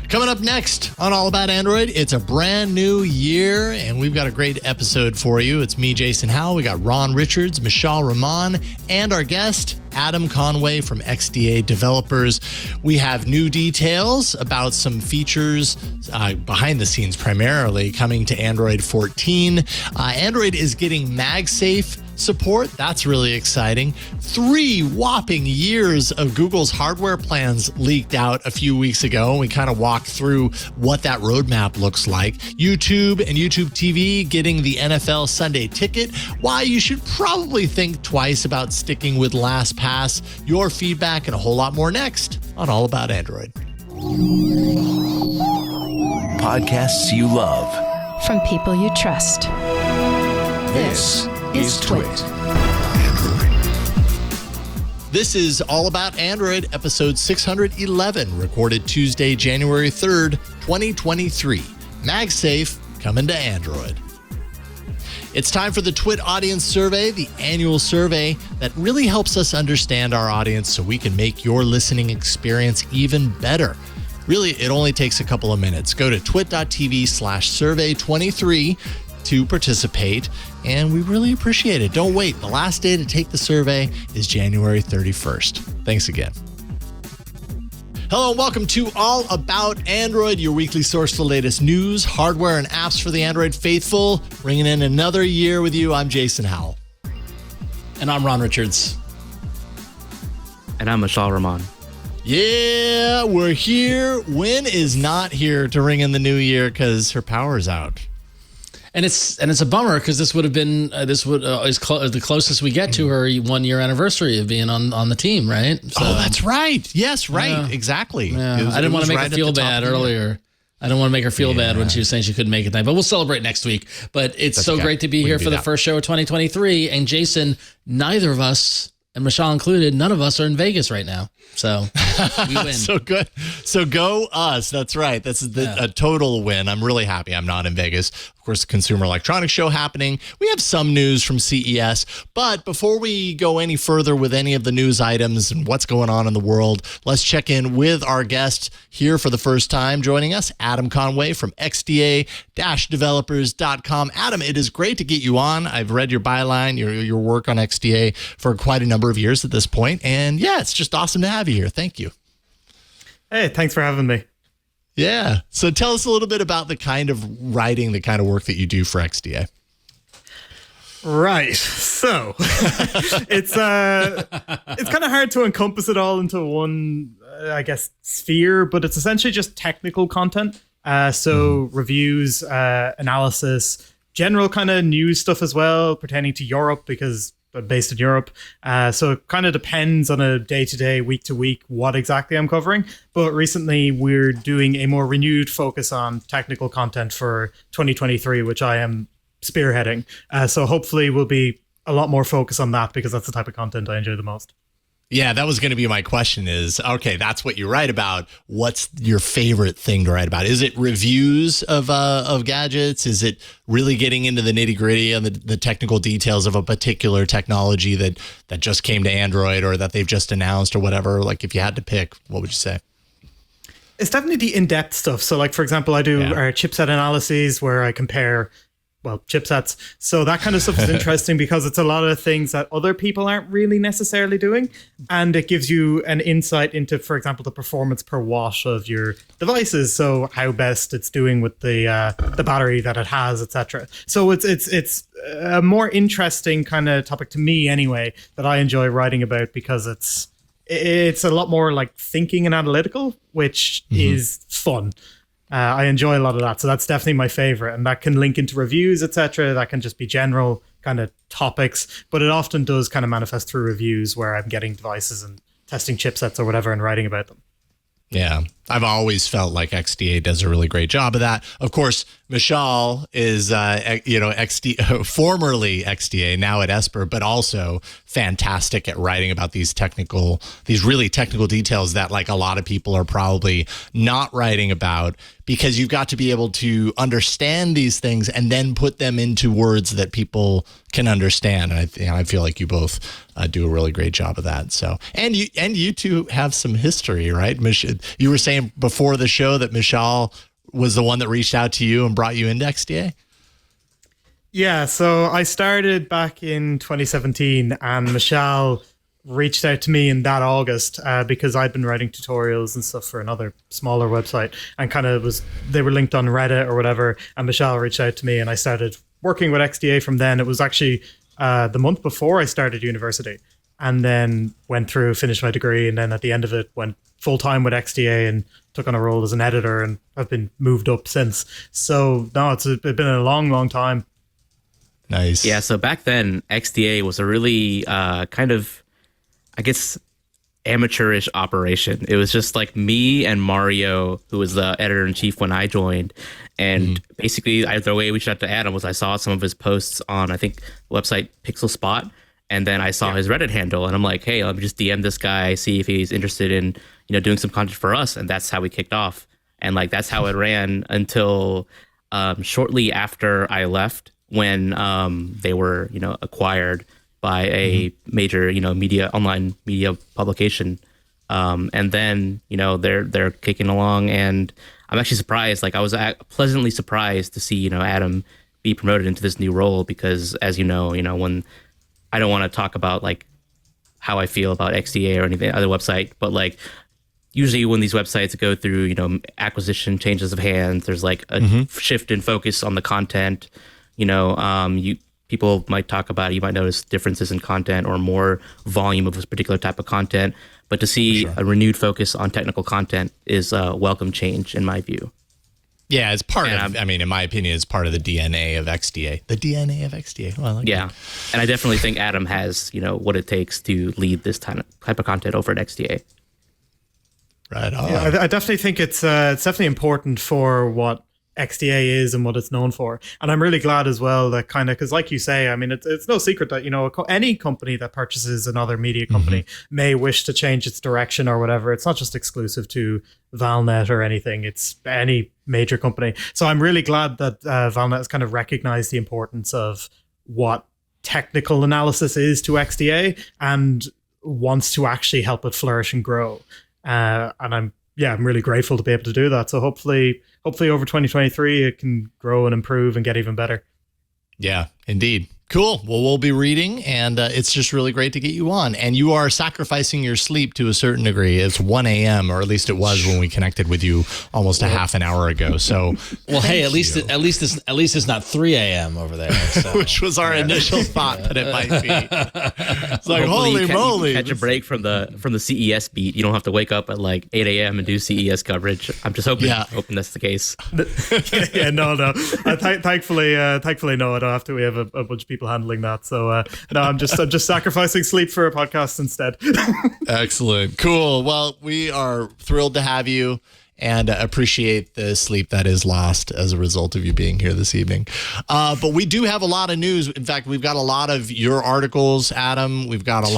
Coming up next on All About Android, it's a brand new year, and we've got a great episode for you. It's me, Jason Howell. We got Ron Richards, Michelle Rahman, and our guest, Adam Conway from XDA Developers. We have new details about some features behind the scenes primarily coming to Android 14. Android is getting MagSafe support. That's really exciting. 3 whopping years of Google's hardware plans leaked out a few weeks ago, and we kind of walked through what that roadmap looks like. YouTube and YouTube TV getting the NFL Sunday Ticket. Why you should probably think twice about sticking with LastPass. Your feedback and a whole lot more next on All About Android. Podcasts you love. From people you trust. This is Twit. This is All About Android, episode 611, recorded Tuesday, January 3rd, 2023. MagSafe coming to Android. It's time for the Twit Audience Survey, the annual survey that really helps us understand our audience so we can make your listening experience even better. Really, it only takes a couple of minutes. Go to twit.tv/survey23 to participate, and we really appreciate it. Don't wait. The last day to take the survey is January 31st. Thanks again. Hello and welcome to All About Android, your weekly source for the latest news, hardware, and apps for the Android faithful. Bringing in another year with you, I'm Jason Howell. And I'm Ron Richards. And I'm Michelle Rahman. Yeah, we're here. Wynn is not here to ring in the new year because her power's out. And it's a bummer because this would have been is the closest we get to her 1 year anniversary of being on the team, right? So, oh, that's right. Yes, right. Yeah. Exactly. Yeah. I didn't want to make her feel bad earlier. I don't want to make her feel bad when she was saying she couldn't make it tonight, but we'll celebrate next week. But it's so great to be here for the first show of 2023. And Jason, neither of us, and Michelle included, none of us are in Vegas right now. So we win. So good. So go us. That's right. That's a total win. I'm really happy I'm not in Vegas. Of course, the Consumer Electronics Show happening. We have some news from CES. But before we go any further with any of the news items and what's going on in the world, let's check in with our guest here for the first time joining us, Adam Conway from XDA-developers.com. Adam, it is great to get you on. I've read your byline, your work on XDA for quite a number of years at this point. And yeah, it's just awesome to have you here. Thank you. Hey, thanks for having me. Yeah. So tell us a little bit about the kind of writing, the kind of work that you do for XDA. Right. So it's kind of hard to encompass it all into one, I guess, sphere, but it's essentially just technical content. Reviews, analysis, general kind of news stuff as well, pertaining to Europe because based in Europe. So it kind of depends on a day-to-day, week-to-week, what exactly I'm covering. But recently we're doing a more renewed focus on technical content for 2023, which I am spearheading. So hopefully we'll be a lot more focus on that because that's the type of content I enjoy the most. Yeah, that was going to be my question is, okay, that's what you write about. What's your favorite thing to write about? Is it reviews of gadgets? Is it really getting into the nitty gritty and the technical details of a particular technology that just came to Android or that they've just announced or whatever? Like if you had to pick, what would you say? It's definitely the in-depth stuff. So like, for example, I do chipset analyses where I compare chipsets. So that kind of stuff is interesting because it's a lot of things that other people aren't really necessarily doing. And it gives you an insight into, for example, the performance per watt of your devices. So how best it's doing with the battery that it has, etc. So it's a more interesting kind of topic to me anyway, that I enjoy writing about because it's a lot more like thinking and analytical, which is fun. I enjoy a lot of that. So that's definitely my favorite. And that can link into reviews, etc. That can just be general kind of topics. But it often does kind of manifest through reviews where I'm getting devices and testing chipsets or whatever and writing about them. Yeah, I've always felt like XDA does a really great job of that. Of course, Michal is, formerly XDA, now at Esper, but also fantastic at writing about these really technical details that like a lot of people are probably not writing about, because you've got to be able to understand these things and then put them into words that people can understand. And I feel like you both do a really great job of that. So, and you two have some history, right? You were saying before the show that Michal was the one that reached out to you and brought you into XDA? Yeah, so I started back in 2017 and Michal reached out to me in that August because I'd been writing tutorials and stuff for another smaller website, and they were linked on Reddit or whatever, and Michal reached out to me and I started working with XDA from then. It was actually the month before I started university, and then finished my degree, and then at the end of it went full-time with XDA and took on a role as an editor, and I've been moved up since. So no, it's been a long, long time. Nice. Yeah, so back then, XDA was a really kind of, I guess, amateurish operation. It was just like me and Mario, who was the editor-in-chief when I joined. And basically, the way we reached out to Adam was I saw some of his posts on, I think, the website Pixel Spot. And then I saw his Reddit handle, and I'm like, hey, let me just DM this guy, see if he's interested in, doing some content for us. And that's how we kicked off. And like, that's how it ran until shortly after I left, when they were, acquired by a major, online media publication. And then, they're kicking along, and I'm actually surprised. Like, I was pleasantly surprised to see, Adam be promoted into this new role, because as when I don't want to talk about like how I feel about XDA or anything other website, but like usually when these websites go through, acquisition, changes of hands, there's like a shift in focus on the content. People might talk about it, you might notice differences in content or more volume of a particular type of content, but to see a renewed focus on technical content is a welcome change in my view. Yeah, it's part of, in my opinion, it's part of the DNA of XDA. The DNA of XDA. Well, I like that. And I definitely think Adam has, what it takes to lead this type of content over at XDA. Right on. Yeah, I definitely think it's definitely important for what XDA is and what it's known for. And I'm really glad as well that because like you say, it's no secret that, any company that purchases another media company may wish to change its direction or whatever. It's not just exclusive to Valnet or anything. It's any major company. So I'm really glad that Valnet has kind of recognized the importance of what technical analysis is to XDA and wants to actually help it flourish and grow. And I'm really grateful to be able to do that. So hopefully over 2023, it can grow and improve and get even better. Yeah, indeed. Cool. Well, we'll be reading, and it's just really great to get you on. And you are sacrificing your sleep to a certain degree. It's 1 a.m., or at least it was when we connected with you almost a half an hour ago. So, well, hey, at least it's not 3 a.m. over there, so. Which was our initial thought that it might be. It's like, holy moly! You catch a break from the CES beat. You don't have to wake up at like 8 a.m. and do CES coverage. I'm just hoping that's the case. No. Thankfully, no, I don't have to. We have a bunch of people handling that, so no, I'm just sacrificing sleep for a podcast instead. Excellent. Cool. Well, we are thrilled to have you and appreciate the sleep that is lost as a result of you being here this evening. But we do have a lot of news. In fact, we've got a lot of your articles, Adam. We've got a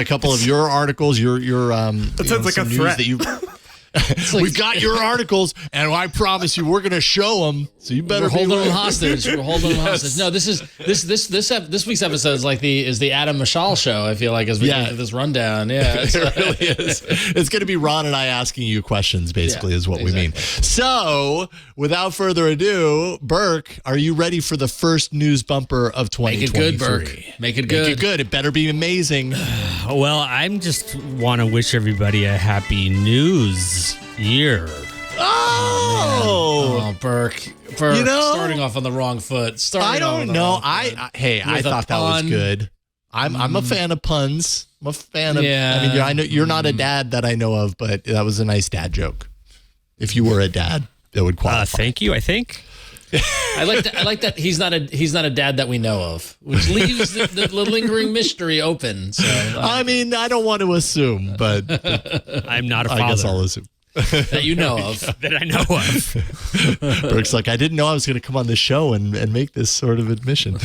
couple of your articles. That sounds like a threat. We've got your articles, and I promise you, we're going to show them. So you better We're holding them hostage. We're holding them hostage. No, this week's episode is the Adam Michal show. I feel like as we get to this rundown, it really is. It's going to be Ron and I asking you questions. Basically, is what we mean. So, without further ado, Burke, are you ready for the first news bumper of 2023? Make it good, Burke. Make it good. Make it good. It better be amazing. Well, I'm just want to wish everybody a happy news year. Oh, Burke, starting off on the wrong foot. I don't know. I thought that was good. I'm a fan of puns. I'm a fan of. I know you're not a dad that I know of, but that was a nice dad joke. If you were a dad, that would qualify. Thank you. I think. I like that he's not a dad that we know of, which leaves the lingering mystery open. So I don't want to assume, but I'm not a father. I guess I'll assume. that you know of. That I know of. Burke's like, I didn't know I was going to come on this show and make this sort of admission.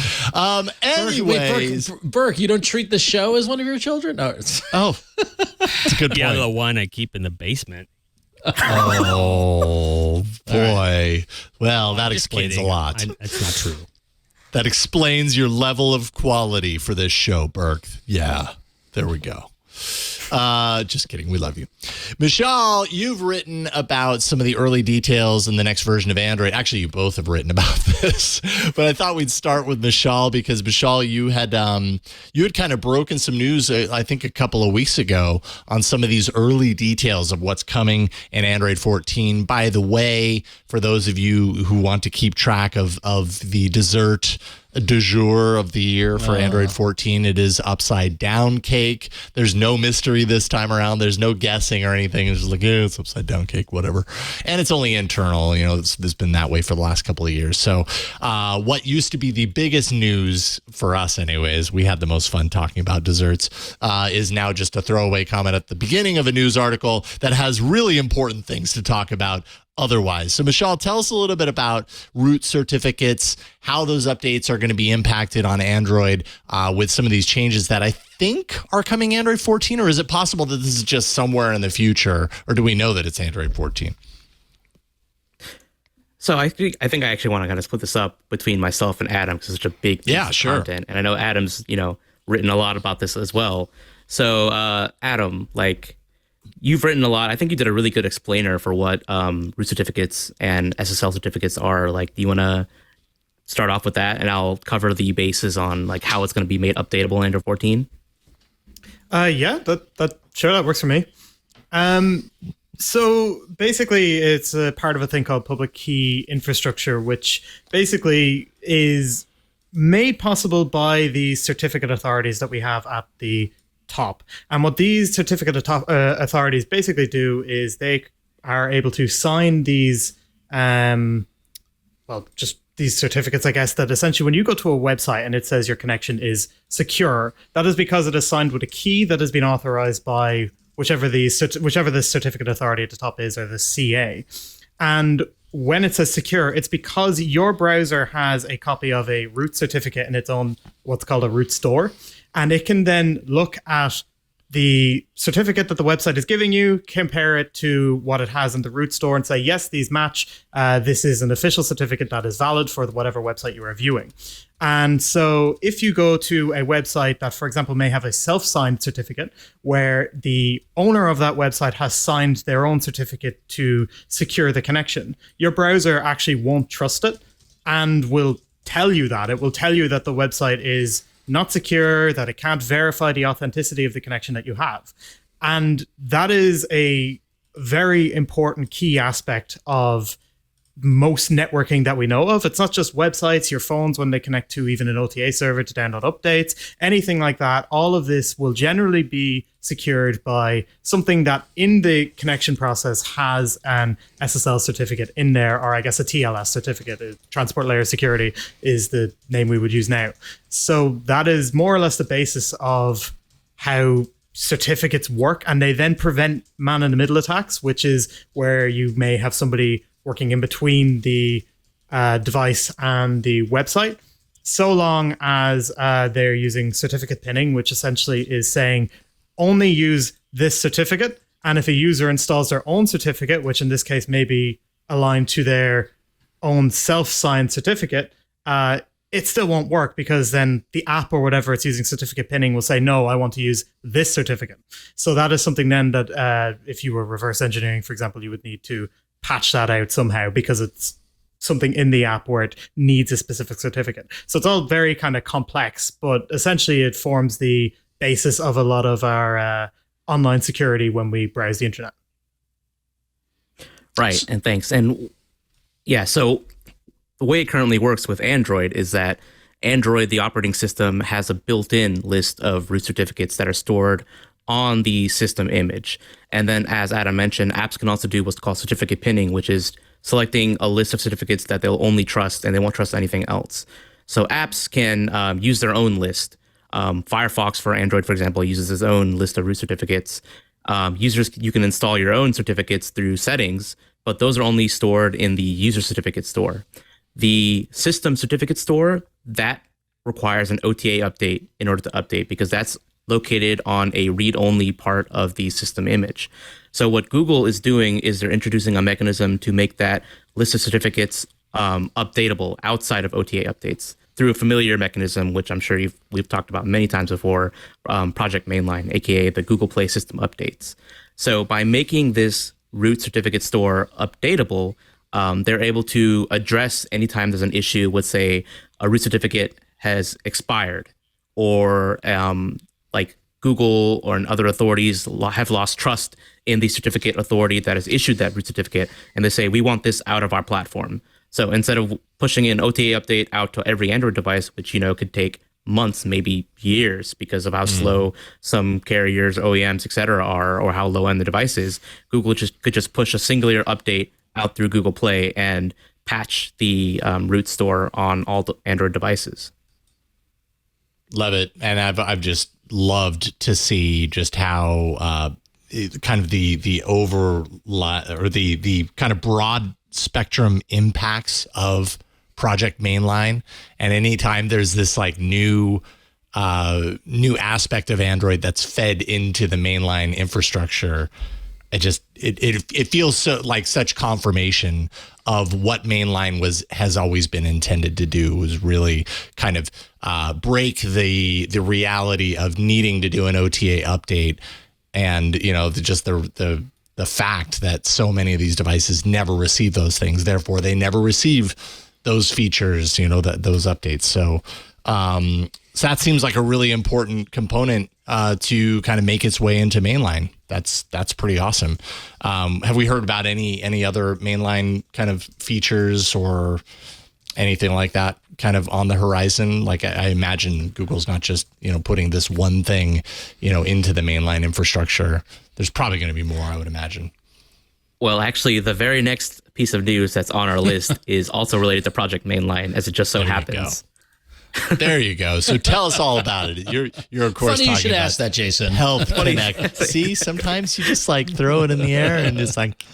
Anyways. Burke, you don't treat the show as one of your children? Oh, that's a good point. Yeah, the one I keep in the basement. Oh, boy. Well, that explains kidding. a lot. That's not true. That explains your level of quality for this show, Burke. Yeah, there we go. Just kidding. We love you. Michelle, you've written about some of the early details in the next version of Android. Actually, you both have written about this, but I thought we'd start with Michelle because Michelle, you had kind of broken some news, I think a couple of weeks ago on some of these early details of what's coming in Android 14. By the way, for those of you who want to keep track of the dessert du jour of the year for Android 14, it is upside down cake. There's no mystery this time around. There's no guessing or anything. It's just like, it's upside down cake, whatever. And it's only internal. It's been that way for the last couple of years. So what used to be the biggest news for us anyways, we had the most fun talking about desserts, is now just a throwaway comment at the beginning of a news article that has really important things to talk about otherwise. So Michelle, tell us a little bit about root certificates, how those updates are going to be impacted on Android with some of these changes that I think are coming Android 14, or is it possible that this is just somewhere in the future, or do we know that it's Android 14? So I think I actually want to kind of split this up between myself and Adam because it's such a big piece of content. And I know Adam's, written a lot about this as well. So Adam, you've written a lot. I think you did a really good explainer for what root certificates and SSL certificates are. Do you want to start off with that? And I'll cover the bases on how it's going to be made updatable in Android 14. Yeah, that works for me. So basically, it's a part of a thing called public key infrastructure, which basically is made possible by the certificate authorities that we have at the top. And what these certificate authorities basically do is they are able to sign these, just these certificates, I guess, that essentially when you go to a website and it says your connection is secure, that is because it is signed with a key that has been authorized by whichever the certificate authority at the top is, or the CA. And when it says secure, it's because your browser has a copy of a root certificate in its own, what's called a root store. And it can then look at the certificate that the website is giving you, compare it to what it has in the root store and say, yes, these match. This is an official certificate that is valid for whatever website you are viewing. And so if you go to a website that, for example, may have a self-signed certificate where the owner of that website has signed their own certificate to secure the connection, your browser actually won't trust it and will tell you that. It will tell you that the website is not secure, that it can't verify the authenticity of the connection that you have. And that is a very important key aspect of most networking that we know of. It's not just websites, your phones when they connect to even an OTA server to download updates, anything like that. All of this will generally be secured by something that in the connection process has an SSL certificate in there, or I guess a TLS certificate. Transport layer security is the name we would use now. So that is more or less the basis of how certificates work, and they then prevent man-in-the-middle attacks, which is where you may have somebody working in between the device and the website, so long as they're using certificate pinning, which essentially is saying only use this certificate. And if a user installs their own certificate, which in this case may be aligned to their own self-signed certificate, it still won't work because then the app or whatever it's using certificate pinning will say, no, I want to use this certificate. So that is something then that if you were reverse engineering, for example, you would need to patch that out somehow because it's something in the app where it needs a specific certificate. So it's all very kind of complex, but essentially it forms the basis of a lot of our online security when we browse the internet. Right, and thanks. And yeah, so the way it currently works with Android is that Android, the operating system, has a built-in list of root certificates that are stored on the system image. And then, as Adam mentioned, apps can also do what's called certificate pinning, which is selecting a list of certificates that they'll only trust and they won't trust anything else. So apps can use their own list. Firefox for Android, for example, uses its own list of root certificates. Users, you can install your own certificates through settings, but those are only stored in the user certificate store. The system certificate store, that requires an OTA update in order to update, because that's located on a read-only part of the system image. So what Google is doing is they're introducing a mechanism to make that list of certificates updatable outside of OTA updates through a familiar mechanism, which I'm sure we've talked about many times before, Project Mainline, aka the Google Play system updates. So by making this root certificate store updatable, they're able to address anytime there's an issue with, say, a root certificate has expired, or like Google or other authorities have lost trust in the certificate authority that has issued that root certificate, and they say, we want this out of our platform. So instead of pushing an OTA update out to every Android device, which, could take months, maybe years, because of how slow some carriers, OEMs, et cetera, are, or how low end the device is, Google could just push a singular update out through Google Play and patch the root store on all the Android devices. Love it. And I've just loved to see just how kind of the kind of broad spectrum impacts of Project Mainline. And anytime there's this like new aspect of Android that's fed into the Mainline infrastructure, it feels so like such confirmation of what Mainline has always been intended to do, was really kind of break the reality of needing to do an OTA update, and just the fact that so many of these devices never receive those things, therefore they never receive those features, those updates. So that seems like a really important component to kind of make its way into Mainline. That's pretty awesome. Have we heard about any other Mainline kind of features or anything like that kind of on the horizon? Like I imagine Google's not just, putting this one thing, into the Mainline infrastructure. There's probably going to be more, I would imagine. Well, actually, the very next piece of news that's on our list is also related to Project Mainline, as it just so happens. There you go. So tell us all about it. You're of course Funny talking you should about ask that, Jason. Health Connect. See, sometimes you just like throw it in the air and it's like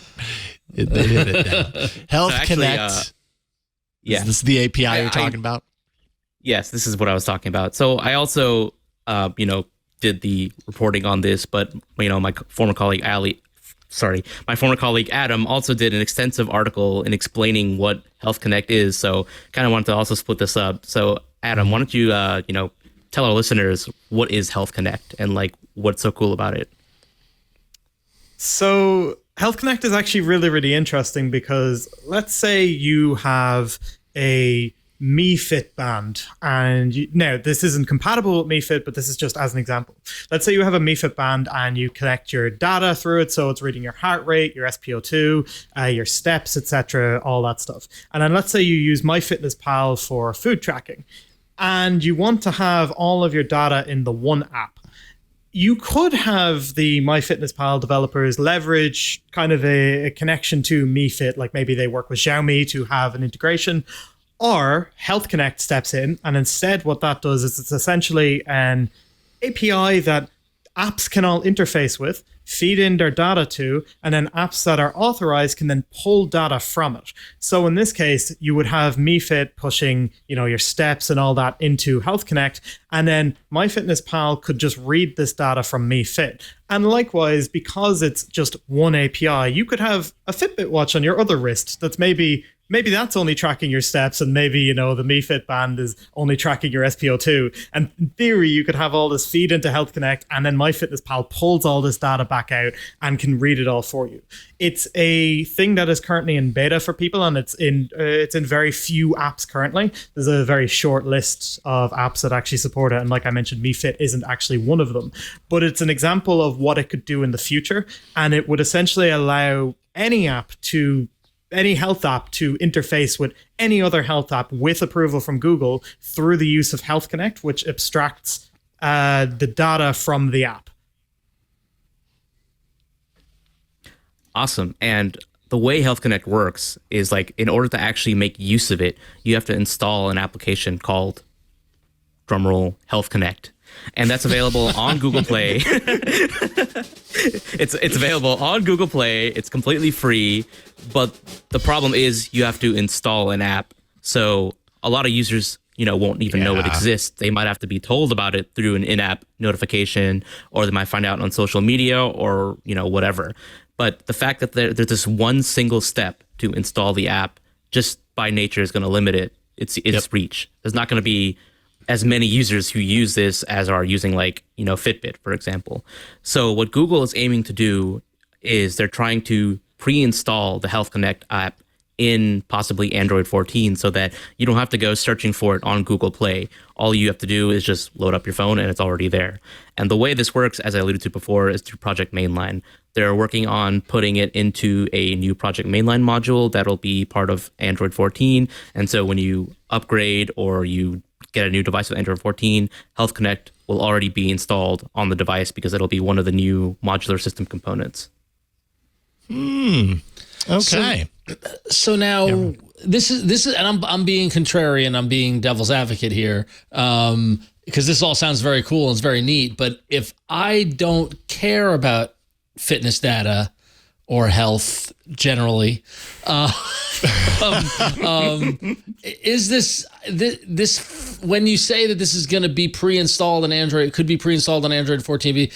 they hit it down. Health Connect. Yeah, is this the API you're talking about? Yes, this is what I was talking about. So I also, did the reporting on this, but my former colleague Adam also did an extensive article in explaining what Health Connect is. So kind of wanted to also split this up. So Adam, why don't you, tell our listeners what is Health Connect and like what's so cool about it? So Health Connect is actually really, really interesting, because let's say you have a Mi Fit band, and now this isn't compatible with Mi Fit, but this is just as an example. Let's say you have a Mi Fit band and you connect your data through it, so it's reading your heart rate, your SpO2, your steps, etc., all that stuff. And then let's say you use MyFitnessPal for food tracking, and you want to have all of your data in the one app. You could have the MyFitnessPal developers leverage kind of a connection to Mi Fit, like maybe they work with Xiaomi to have an integration. Or Health Connect steps in, and instead what that does is it's essentially an API that apps can all interface with, feed in their data to, and then apps that are authorized can then pull data from it. So in this case, you would have Mi Fit pushing, your steps and all that into Health Connect, and then MyFitnessPal could just read this data from Mi Fit. And likewise, because it's just one API, you could have a Fitbit watch on your other wrist that's maybe that's only tracking your steps, and maybe, the Mi Fit band is only tracking your SpO2. And in theory, you could have all this feed into Health Connect, and then MyFitnessPal pulls all this data back out and can read it all for you. It's a thing that is currently in beta for people, and it's in very few apps currently. There's a very short list of apps that actually support it, and like I mentioned, Mi Fit isn't actually one of them. But it's an example of what it could do in the future, and it would essentially allow any health app to interface with any other health app with approval from Google through the use of Health Connect, which abstracts the data from the app. Awesome. And the way Health Connect works is like, in order to actually make use of it, you have to install an application called, drumroll, Health Connect. and that's available on Google Play. It's available on Google Play. It's completely free, but the problem is you have to install an app. So a lot of users, won't even know it exists. They might have to be told about it through an in-app notification, or they might find out on social media, or whatever. But the fact that there's this one single step to install the app, just by nature, is going to limit its reach. There's not going to be as many users who use this as are using Fitbit, for example. So what Google is aiming to do is they're trying to pre-install the Health Connect app in possibly Android 14 so that you don't have to go searching for it on Google Play. All you have to do is just load up your phone and it's already there. And the way this works, as I alluded to before, is through Project Mainline. They're working on putting it into a new Project Mainline module that'll be part of Android 14. And so when you upgrade or you get a new device with Android 14, Health Connect will already be installed on the device because it'll be one of the new modular system components. Okay. So now this is, and I'm being contrarian. I'm being devil's advocate here, because this all sounds very cool and it's very neat. But if I don't care about fitness data or health generally, is this when you say that this is going to be pre-installed on Android, it could be pre-installed on Android 14B,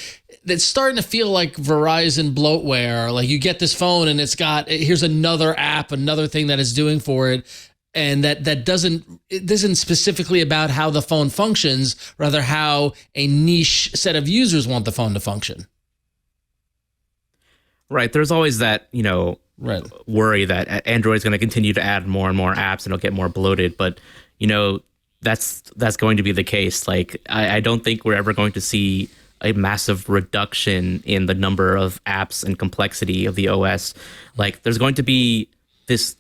it's starting to feel like Verizon bloatware. Like you get this phone and here's another app, another thing that it's doing for it, and that isn't specifically about how the phone functions, rather how a niche set of users want the phone to function. Right. There's always that, worry that Android is going to continue to add more and more apps and it'll get more bloated. But, that's going to be the case. Like, I don't think we're ever going to see a massive reduction in the number of apps and complexity of the OS. Like, there's going to be this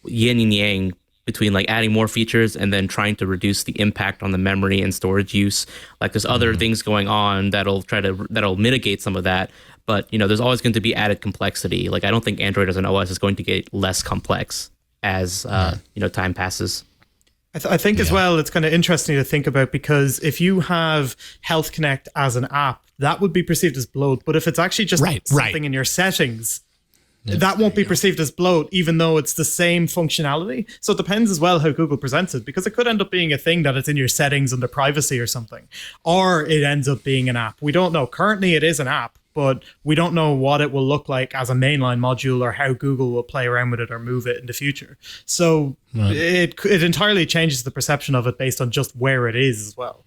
yin and yang between adding more features and then trying to reduce the impact on the memory and storage use. Like, there's other things going on that'll mitigate some of that. But, there's always going to be added complexity. Like, I don't think Android as an OS is going to get less complex as, time passes. I think as well, it's kind of interesting to think about, because if you have Health Connect as an app, that would be perceived as bloat. But if it's actually just something in your settings, that won't be perceived as bloat, even though it's the same functionality. So it depends as well how Google presents it, because it could end up being a thing that it's in your settings under privacy or something, or it ends up being an app. We don't know. Currently, it is an app, but we don't know what it will look like as a mainline module or how Google will play around with it or move it in the future. So it entirely changes the perception of it based on just where it is as well.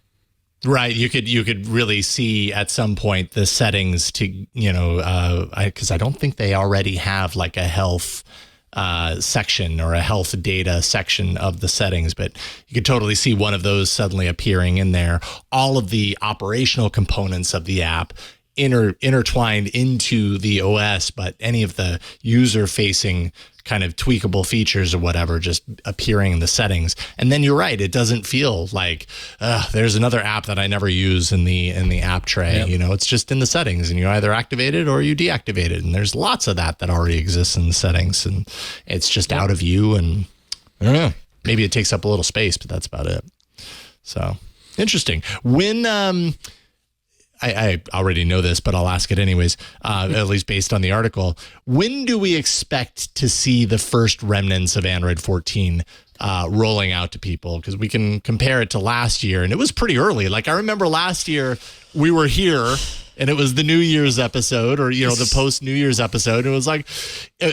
Right. You could really see at some point the settings to, because I don't think they already have like a health section or a health data section of the settings, but you could totally see one of those suddenly appearing in there. All of the operational components of the app intertwined into the OS, but any of the user-facing kind of tweakable features or whatever just appearing in the settings. And then you're right, it doesn't feel like there's another app that I never use in the app tray. Yep. It's just in the settings, and you either activate it or you deactivate it. And there's lots of that already exists in the settings, and it's just out of view. And I don't know, maybe it takes up a little space, but that's about it. So interesting. When I already know this, but I'll ask it anyways, at least based on the article. When do we expect to see the first remnants of Android 14 rolling out to people? Because we can compare it to last year, and it was pretty early. Like, I remember last year we were here, and it was the New Year's episode, or, the post-New Year's episode. It was like,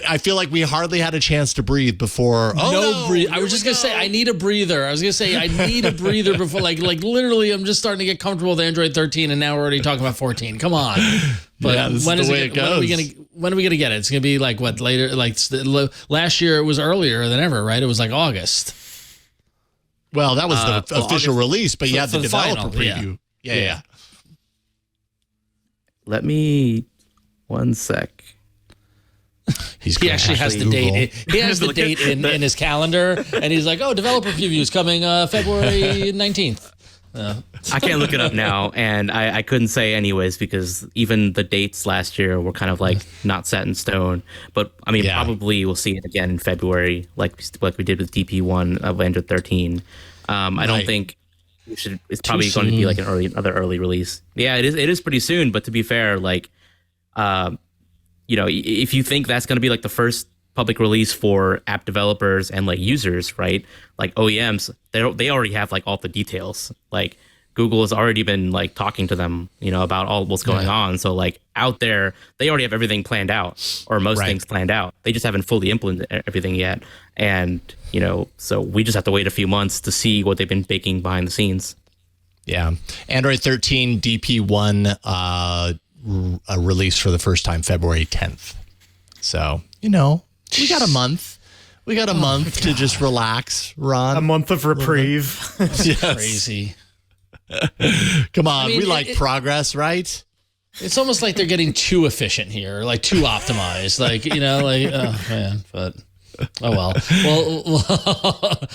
I feel like we hardly had a chance to breathe before. I was just going to say, I need a breather. I was going to say, I need a breather before, like literally, I'm just starting to get comfortable with Android 13, and now we're already talking about 14. Come on. But this is the way it goes. When are we going to get it? It's going to be like, what, later? Like, last year it was earlier than ever, right? It was like August. Well, that was the official release, but for the developer final, preview. Yeah. Let me 1 sec. He actually has the date. He has the date in his calendar, and he's like, "Oh, developer previews coming February 19th." I can't look it up now, and I couldn't say anyways, because even the dates last year were kind of like not set in stone. But I mean, probably we'll see it again in February, like we did with DP1 of Android 13. I don't think it's probably going to be like another early release. Yeah, it is pretty soon. But to be fair, like, if you think that's going to be like the first public release for app developers and like users, right? Like OEMs, they already have like all the details. Like Google has already been like talking to them, about all what's going on. So like out there, they already have everything planned out, or most things planned out. They just haven't fully implemented everything yet. And, so we just have to wait a few months to see what they've been baking behind the scenes. Yeah. Android 13 DP1 release for the first time February 10th. So, we got a month. We got a month to just relax, Ron. A month of reprieve. Yes. Crazy. Come on, we like progress, right? It's almost like they're getting too efficient here, like too optimized. Like, oh man, but oh well. Well,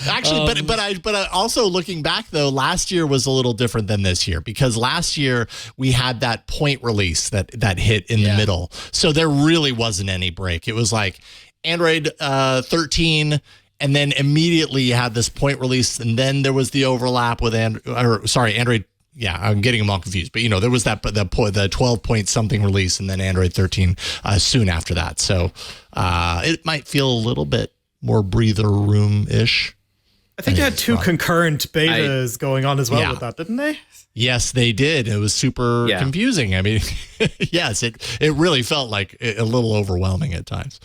actually, but I also looking back though, last year was a little different than this year, because last year we had that point release that hit in the middle. So there really wasn't any break. It was like Android 13, and then immediately you had this point release, and then there was the overlap with Android. Yeah, I'm getting them all confused, but there was the 12 point something release, and then Android 13 soon after that. So it might feel a little bit more breather room ish. I think they had two concurrent betas going on as well with that, didn't they? Yes, they did. It was super confusing. I mean, yes, it really felt like a little overwhelming at times.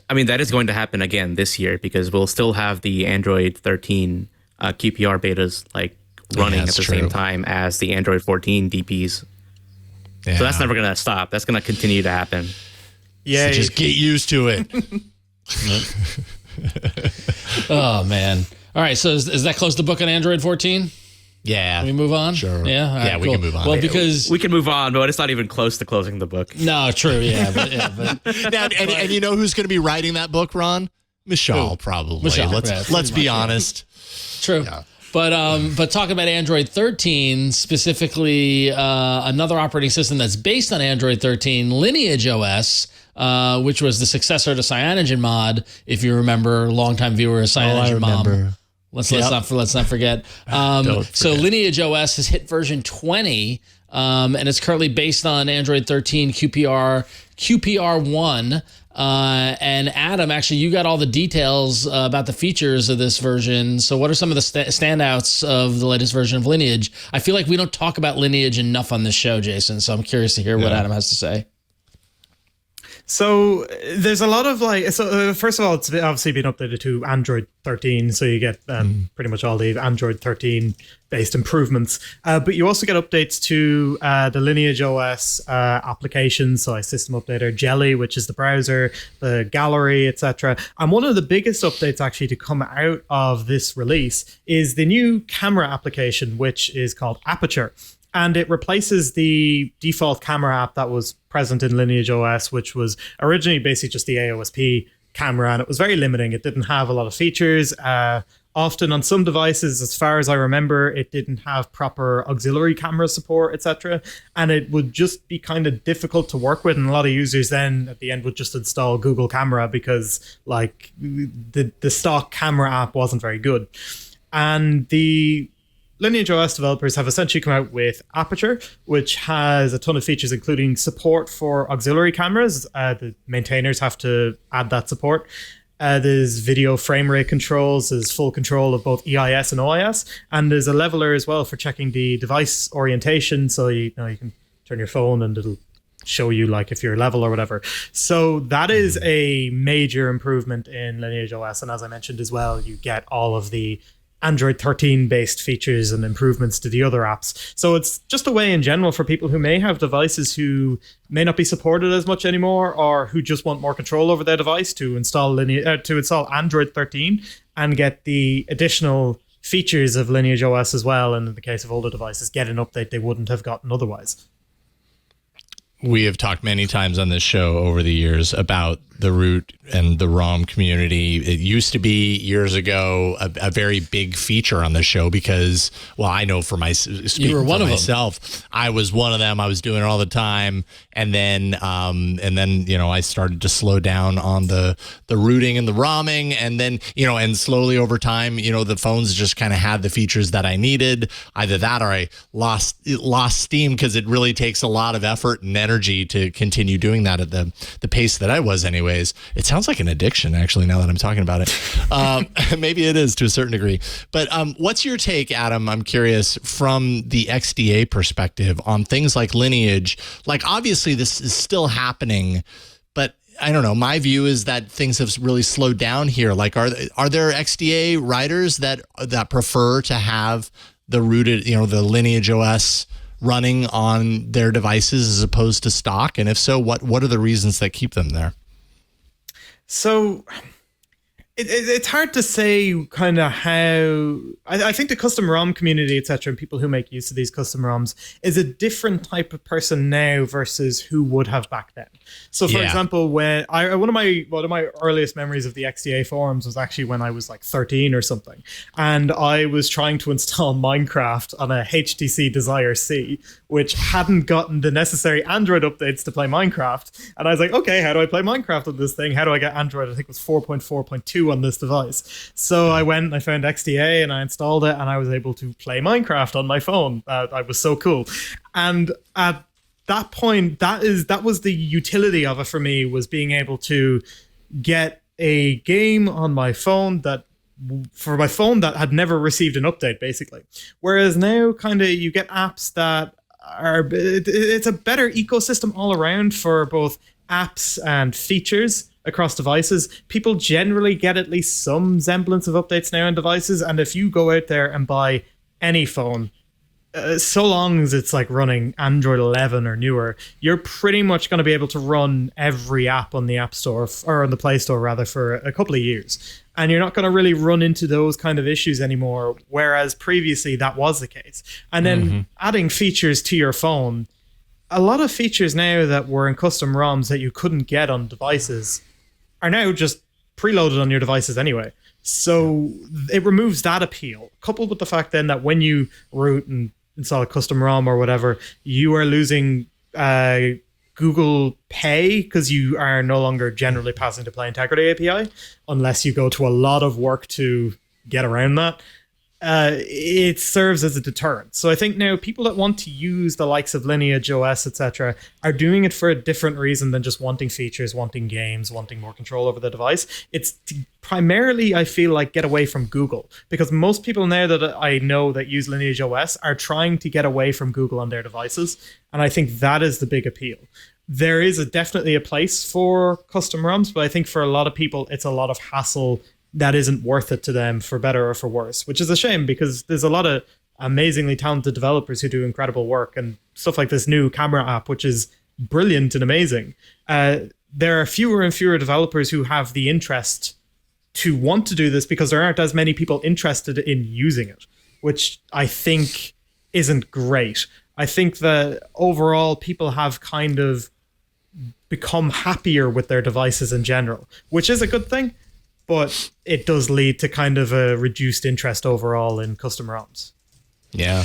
I mean, that is going to happen again this year, because we'll still have the Android 13 QPR betas like running at the same time as the Android 14 DPs. Yeah. So that's never going to stop. That's going to continue to happen. Yeah, so just get used to it. Oh man! All right, so is that close to book on Android 14? Yeah. Can we move on? Sure. Yeah. All right, we can move on. Well, because we can move on, but it's not even close to closing the book. No, true. Yeah. But now, and you know who's going to be writing that book, Ron? Michelle, probably. Let's be honest. True. Yeah. But talking about Android 13, specifically another operating system that's based on Android 13, LineageOS, which was the successor to CyanogenMod, if you remember, longtime viewer of CyanogenMod. Let's not forget. So LineageOS has hit version 20, and it's currently based on Android 13 QPR1. And Adam, actually, you got all the details about the features of this version. So what are some of the standouts of the latest version of Lineage? I feel like we don't talk about Lineage enough on this show, Jason, so I'm curious to hear what Adam has to say. So there's a lot of first of all, it's obviously been updated to Android 13, so you get pretty much all the Android 13 based improvements. But you also get updates to the LineageOS applications, so System Updater, Jelly, which is the browser, the gallery, etc. And one of the biggest updates actually to come out of this release is the new camera application, which is called Aperture. And it replaces the default camera app that was present in LineageOS, which was originally basically just the AOSP camera, and it was very limiting. It didn't have a lot of features. Often on some devices, as far as I remember, it didn't have proper auxiliary camera support, etc. And it would just be kind of difficult to work with. And a lot of users then at the end would just install Google Camera because like the stock camera app wasn't very good. And the LineageOS developers have essentially come out with Aperture, which has a ton of features, including support for auxiliary cameras. The maintainers have to add that support. There's video frame rate controls. There's full control of both EIS and OIS. And there's a leveler as well for checking the device orientation. So you can turn your phone and it'll show you like if you're level or whatever. So that is a major improvement in LineageOS. And as I mentioned as well, you get all of the Android 13 based features and improvements to the other apps. So it's just a way in general for people who may have devices who may not be supported as much anymore, or who just want more control over their device to install Android 13 and get the additional features of LineageOS as well. And in the case of older devices, get an update they wouldn't have gotten otherwise. We have talked many times on this show over the years about the root and the ROM community. It used to be years ago a very big feature on the show because, well, I know for you were one of myself, I was one of them. I was doing it all the time, and then I started to slow down on the rooting and the ROMing, and then and slowly over time, the phones just kind of had the features that I needed. Either that or I lost steam because it really takes a lot of effort and energy to continue doing that at the pace that I was anyways. It sounds like an addiction, actually, now that I'm talking about it. Maybe it is to a certain degree. But what's your take, Adam? I'm curious from the XDA perspective on things like Lineage. Like, obviously, this is still happening, but I don't know. My view is that things have really slowed down here. Like, are there XDA writers that prefer to have the rooted, the LineageOS running on their devices as opposed to stock? And if so, what are the reasons that keep them there? So it's hard to say kind of how. I think the custom ROM community, etc., and people who make use of these custom ROMs is a different type of person now versus who would have back then. So, for example, when one of my earliest memories of the XDA forums was actually when I was like 13 or something, and I was trying to install Minecraft on a HTC Desire C, which hadn't gotten the necessary Android updates to play Minecraft. And I was like, okay, how do I play Minecraft on this thing? How do I get Android? I think it was 4.4.2 on this device. So I went and I found XDA and I installed it, and I was able to play Minecraft on my phone. I was so cool. And at that point, that was the utility of it for me, was being able to get a game on my phone that had never received an update, basically. Whereas now, kind of, you get apps that it's a better ecosystem all around for both apps and features across devices. People generally get at least some semblance of updates now on devices, and if you go out there and buy any phone, so long as it's like running Android 11 or newer, you're pretty much going to be able to run every app on the App Store, or on the Play Store rather, for a couple of years. And you're not going to really run into those kind of issues anymore, whereas previously that was the case. And then adding features to your phone, a lot of features now that were in custom ROMs that you couldn't get on devices are now just preloaded on your devices anyway. So it removes that appeal, coupled with the fact then that when you root and install a custom ROM or whatever, you are losing Google Pay because you are no longer generally passing the Play Integrity API unless you go to a lot of work to get around that. It serves as a deterrent. So I think now people that want to use the likes of LineageOS, etc., are doing it for a different reason than just wanting features, wanting games, wanting more control over the device. It's primarily, I feel like, get away from Google, because most people now that I know that use LineageOS are trying to get away from Google on their devices, and I think that is the big appeal. There is definitely a place for custom ROMs, but I think for a lot of people, it's a lot of hassle that isn't worth it to them, for better or for worse, which is a shame because there's a lot of amazingly talented developers who do incredible work, and stuff like this new camera app, which is brilliant and amazing. There are fewer and fewer developers who have the interest to want to do this because there aren't as many people interested in using it, which I think isn't great. I think that overall people have kind of become happier with their devices in general, which is a good thing. But it does lead to kind of a reduced interest overall in custom ROMs. Yeah.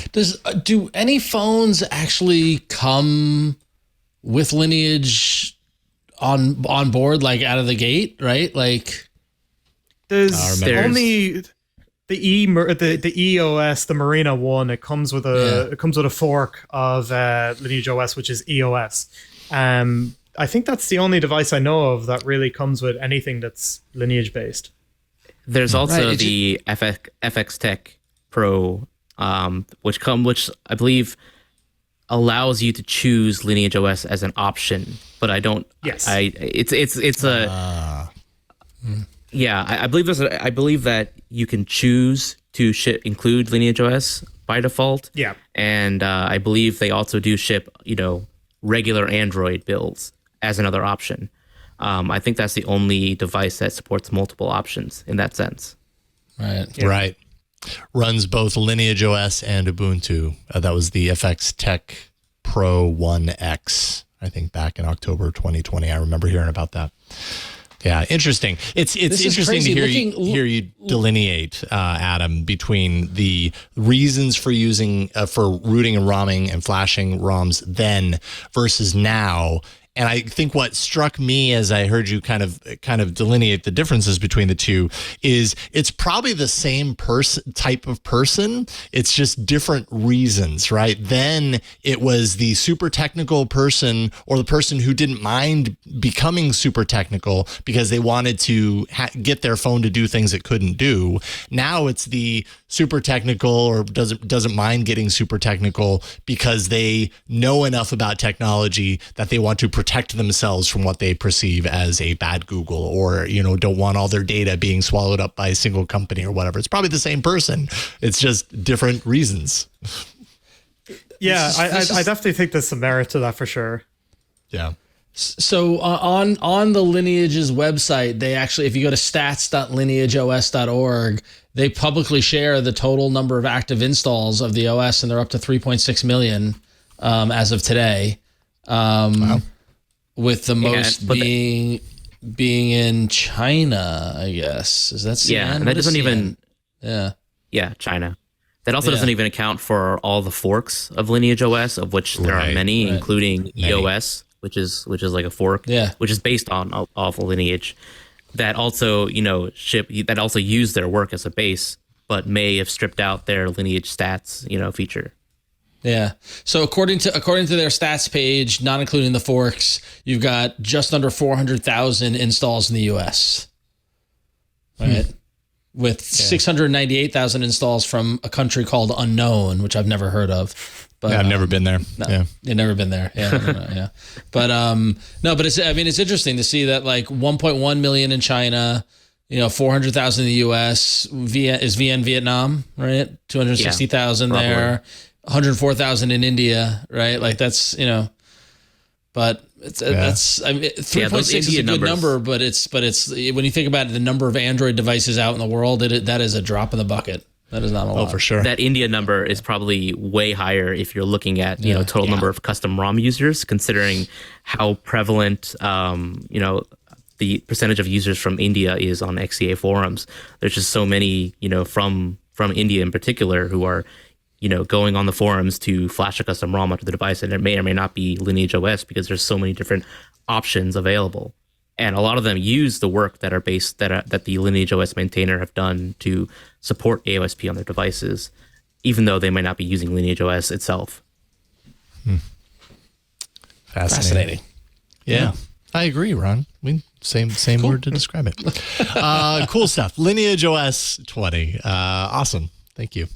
Do any phones actually come with Lineage on board, like out of the gate, right? Like, there's only the EOS, the Marina one. It comes with a fork of LineageOS, which is EOS. I think that's the only device I know of that really comes with anything that's Lineage based. There's also the FX Tech Pro, which I believe allows you to choose LineageOS as an option, but I don't. Yes, I believe that you can choose to include LineageOS by default. Yeah, and I believe they also do ship regular Android builds as another option. I think that's the only device that supports multiple options in that sense. Right. Yeah. Right. Runs both LineageOS and Ubuntu. That was the FX Tech Pro 1X, I think, back in October 2020. I remember hearing about that. Yeah, interesting. It's interesting to hear you delineate, Adam, between the reasons for using for rooting and ROMing and flashing ROMs then versus now. And I think what struck me as I heard you kind of delineate the differences between the two is it's probably the same type of person. It's just different reasons, right? Then it was the super technical person or the person who didn't mind becoming super technical because they wanted to get their phone to do things it couldn't do. Now it's the super technical or doesn't mind getting super technical because they know enough about technology that they want to protect themselves from what they perceive as a bad Google, or don't want all their data being swallowed up by a single company or whatever. It's probably the same person. It's just different reasons. Yeah, I definitely think there's some merit to that for sure. Yeah. So on the Lineage's website, they actually, if you go to stats.lineageos.org, they publicly share the total number of active installs of the OS, and they're up to 3.6 million as of today. Wow. With the most being in China, I guess. Is that CNN? Yeah, and that doesn't even... Yeah, China. That also doesn't even account for all the forks of LineageOS, of which there are many, including EOS, which is like a fork, which is based on off of Lineage, that also that also use their work as a base, but may have stripped out their Lineage stats feature. Yeah. So according to their stats page, not including the forks, you've got just under 400,000 installs in the US. Right. With 698,000 installs from a country called Unknown, which I've never heard of. But I've never been there. No, you've never been there. Yeah. Yeah. But but it's interesting to see that like 1.1 million in China, 400,000 in the US, is VN Vietnam, right? 260,000 there. 104,000 in India, right? Like that's, but it's that's 3.6 is a good number, but it's when you think about it, the number of Android devices out in the world, that is a drop in the bucket. That is not a lot. Oh, for sure. That India number is probably way higher if you're looking at total number of custom ROM users, considering how prevalent the percentage of users from India is on XDA forums. There's just so many from India in particular who are going on the forums to flash a custom ROM onto the device, and it may or may not be LineageOS because there's so many different options available. And a lot of them use the work that the LineageOS maintainer have done to support AOSP on their devices, even though they might not be using LineageOS itself. Fascinating. Yeah. I agree, Ron. Same cool. Word to describe it. Cool stuff. LineageOS 20. Awesome. Thank you.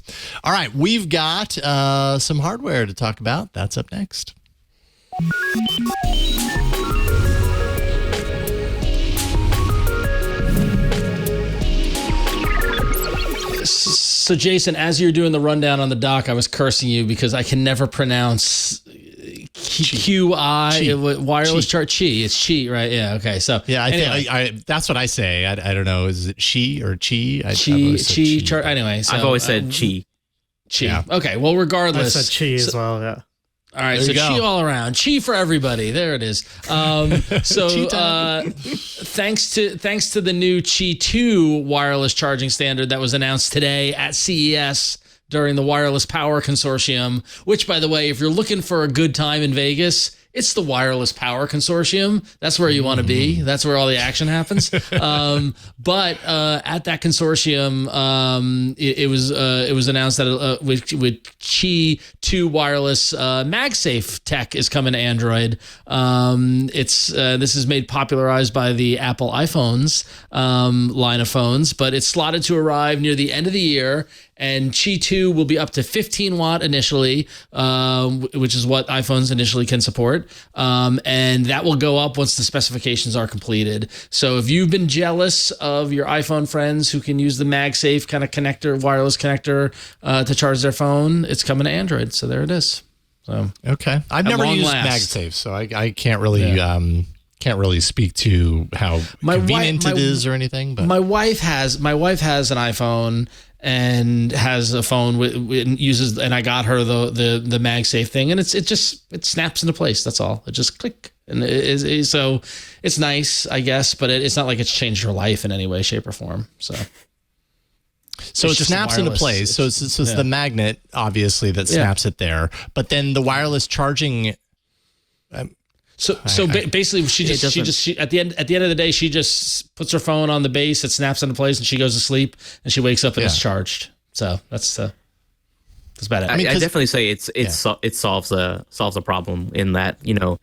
All right, we've got some hardware to talk about. That's up next. So, Jason, as you're doing the rundown on the doc, I was cursing you because I can never pronounce QI wireless chart Qi. It's Qi, right? Yeah. Okay. So I that's what I say. I don't know. Is it Qi or Qi? Qi chart. Anyway, so, I've always said Qi. Qi. Yeah. Okay. Well, regardless, I said Qi as well. Yeah. All right, so Qi all around, Qi for everybody. There it is. Thanks to the new Qi2 wireless charging standard that was announced today at CES during the Wireless Power Consortium, which, by the way, if you're looking for a good time in Vegas, it's the Wireless Power Consortium. That's where you want to be. That's where all the action happens. But at that consortium, it was announced that with Qi2 wireless MagSafe tech is coming to Android. This is made popularized by the Apple iPhones line of phones, but it's slotted to arrive near the end of the year. And Qi2 will be up to 15 watt initially, which is what iPhones initially can support. And that will go up once the specifications are completed. So if you've been jealous of your iPhone friends who can use the MagSafe kind of connector, wireless connector to charge their phone, it's coming to Android. So there it is. So okay, I've never used MagSafe, so I can't really speak to how convenient it is or anything. But my wife has an iPhone and has a phone and I got her the MagSafe thing, and it snaps into place. That's all. It just click And so it's nice, I guess, but it's not like it's changed her life in any way, shape, or form. So it snaps into place. So it's the magnet, obviously, that snaps it there. But then the wireless charging. Basically, she at the end of the day, she just puts her phone on the base. It snaps into place, and she goes to sleep, and she wakes up and it's charged. So that's about it. I definitely say it solves a problem in that a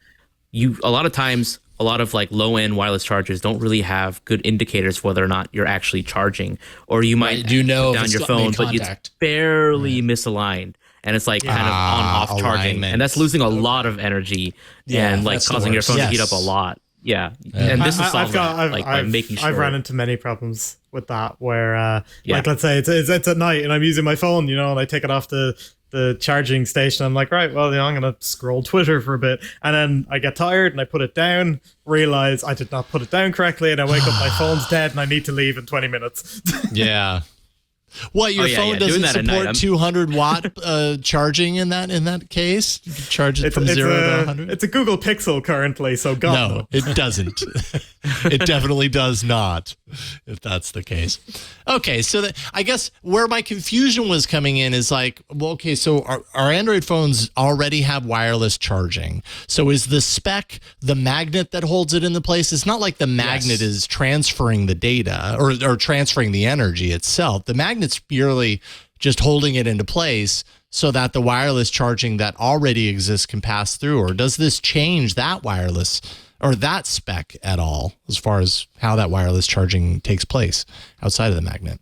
lot of times. A lot of like low end wireless chargers don't really have good indicators whether or not you're actually charging, or you might put down your phone, but it's barely misaligned, and it's like kind of on off charging, and that's losing a lot of energy and like causing your phone to heat up a lot. Yeah, and this is solving by making sure. I've run into many problems with that where, like, let's say it's at night and I'm using my phone, and I take it off the charging station. I'm like, right, well, I'm going to scroll Twitter for a bit. And then I get tired and I put it down, realize I did not put it down correctly. And I wake up, my phone's dead and I need to leave in 20 minutes. Yeah. What, your phone doesn't support 200 watt charging in that case? You can charge it from 0 to 100? It's a Google Pixel currently, so God. No, it doesn't. It definitely does not, if that's the case. Okay, so I guess where my confusion was coming in is like, well, okay, so our Android phones already have wireless charging. So is the spec the magnet that holds it into place? It's not like the magnet is transferring the data or transferring the energy itself. The magnet's purely just holding it into place so that the wireless charging that already exists can pass through. Or does this change that wireless or that spec at all as far as how that wireless charging takes place outside of the magnet?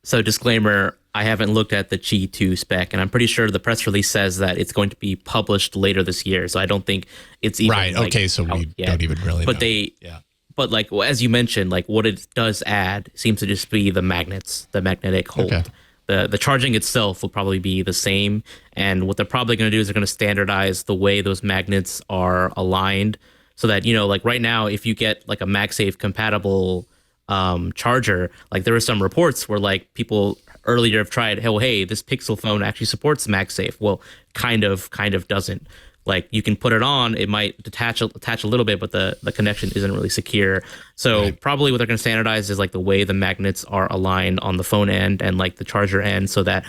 So disclaimer, I haven't looked at the Qi2 spec, and I'm pretty sure the press release says that it's going to be published later this year. So I don't think it's even right. Okay, so we don't even really know. But like, as you mentioned, like what it does add seems to just be the magnets, the magnetic hold. Okay. The charging itself will probably be the same. And what they're probably going to do is they're going to standardize the way those magnets are aligned so that, like right now, if you get like a MagSafe compatible charger, like there were some reports where like people earlier have tried, hey, this Pixel phone actually supports MagSafe. Well, kind of doesn't. Like you can put it on, it might attach a little bit, but the connection isn't really secure. So probably what they're going to standardize is like the way the magnets are aligned on the phone end and like the charger end, so that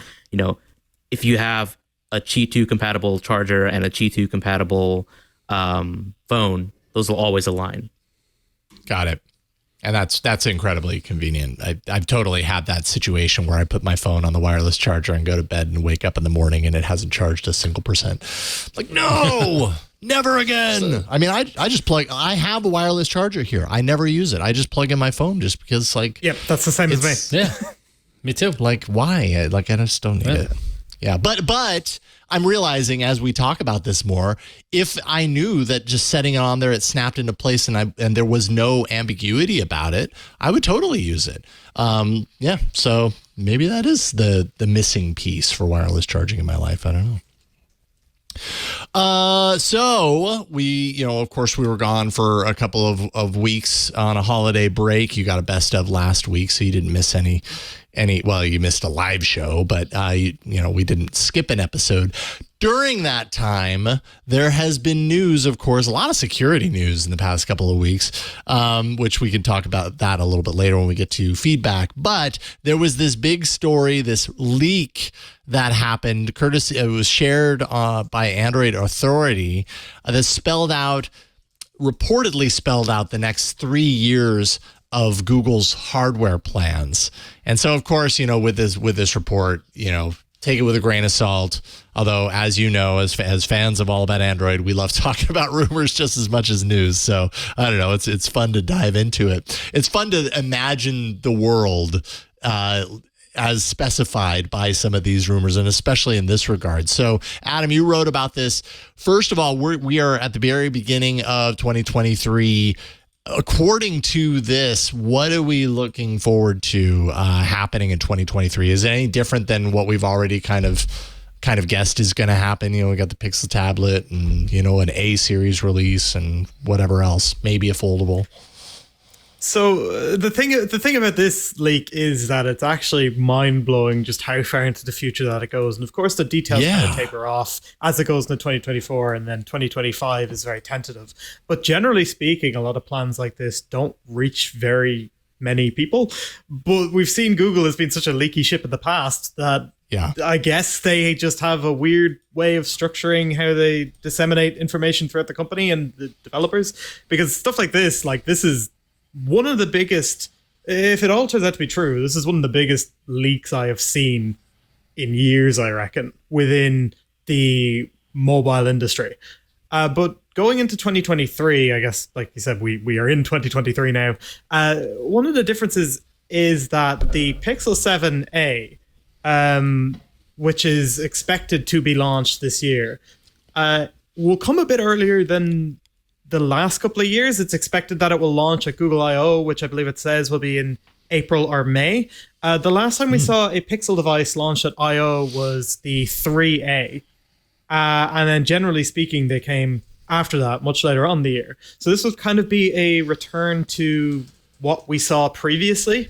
if you have a Qi2 compatible charger and a Qi2 compatible phone, those will always align. Got it. And that's incredibly convenient. I've totally had that situation where I put my phone on the wireless charger and go to bed and wake up in the morning and it hasn't charged a single percent. Like, no, never again. So, I mean, I just I have a wireless charger here. I never use it. I just plug in my phone just because, like. Yep, that's the same as me. Yeah, me too. Like, why? Like, I just don't need it. Yeah, but I'm realizing as we talk about this more, if I knew that just setting it on there, it snapped into place and there was no ambiguity about it, I would totally use it. So maybe that is the missing piece for wireless charging in my life. I don't know. So we, of course we were gone for a couple of weeks on a holiday break. You got a best of last week, so you didn't miss any, well, you missed a live show, but we didn't skip an episode. During that time, there has been news, of course, a lot of security news in the past couple of weeks, which we can talk about that a little bit later when we get to feedback. But there was this big story, this leak that happened. It was shared by Android Authority that reportedly spelled out the next 3 years of Google's hardware plans. And so, of course, with this report, take it with a grain of salt. Although, as you know, as fans of All About Android, we love talking about rumors just as much as news. So I don't know. It's fun to dive into it. It's fun to imagine the world as specified by some of these rumors, and especially in this regard. So, Adam, you wrote about this. First of all, we are at the very beginning of 2023. According to this, what are we looking forward to happening in 2023? Is it any different than what we've already kind of guessed is going to happen? We got the Pixel tablet and, an A series release and whatever else, maybe a foldable. So the thing about this leak is that it's actually mind-blowing just how far into the future that it goes. And of course, the details kind of taper off as it goes into 2024, and then 2025 is very tentative. But generally speaking, a lot of plans like this don't reach very many people. But we've seen Google has been such a leaky ship in the past that I guess they just have a weird way of structuring how they disseminate information throughout the company and the developers. Because stuff like this is one of the biggest, if it all turns out to be true, this is one of the biggest leaks I have seen in years, I reckon, within the mobile industry. But going into 2023, I guess, like you said, we are in 2023 now. One of the differences is that the Pixel 7a, which is expected to be launched this year, will come a bit earlier than the last couple of years. It's expected that it will launch at Google I/O, which I believe it says will be in April or May. The last time we saw a Pixel device launch at I/O was the 3A. And then generally speaking, they came after that, much later on in the year. So this would kind of be a return to what we saw previously.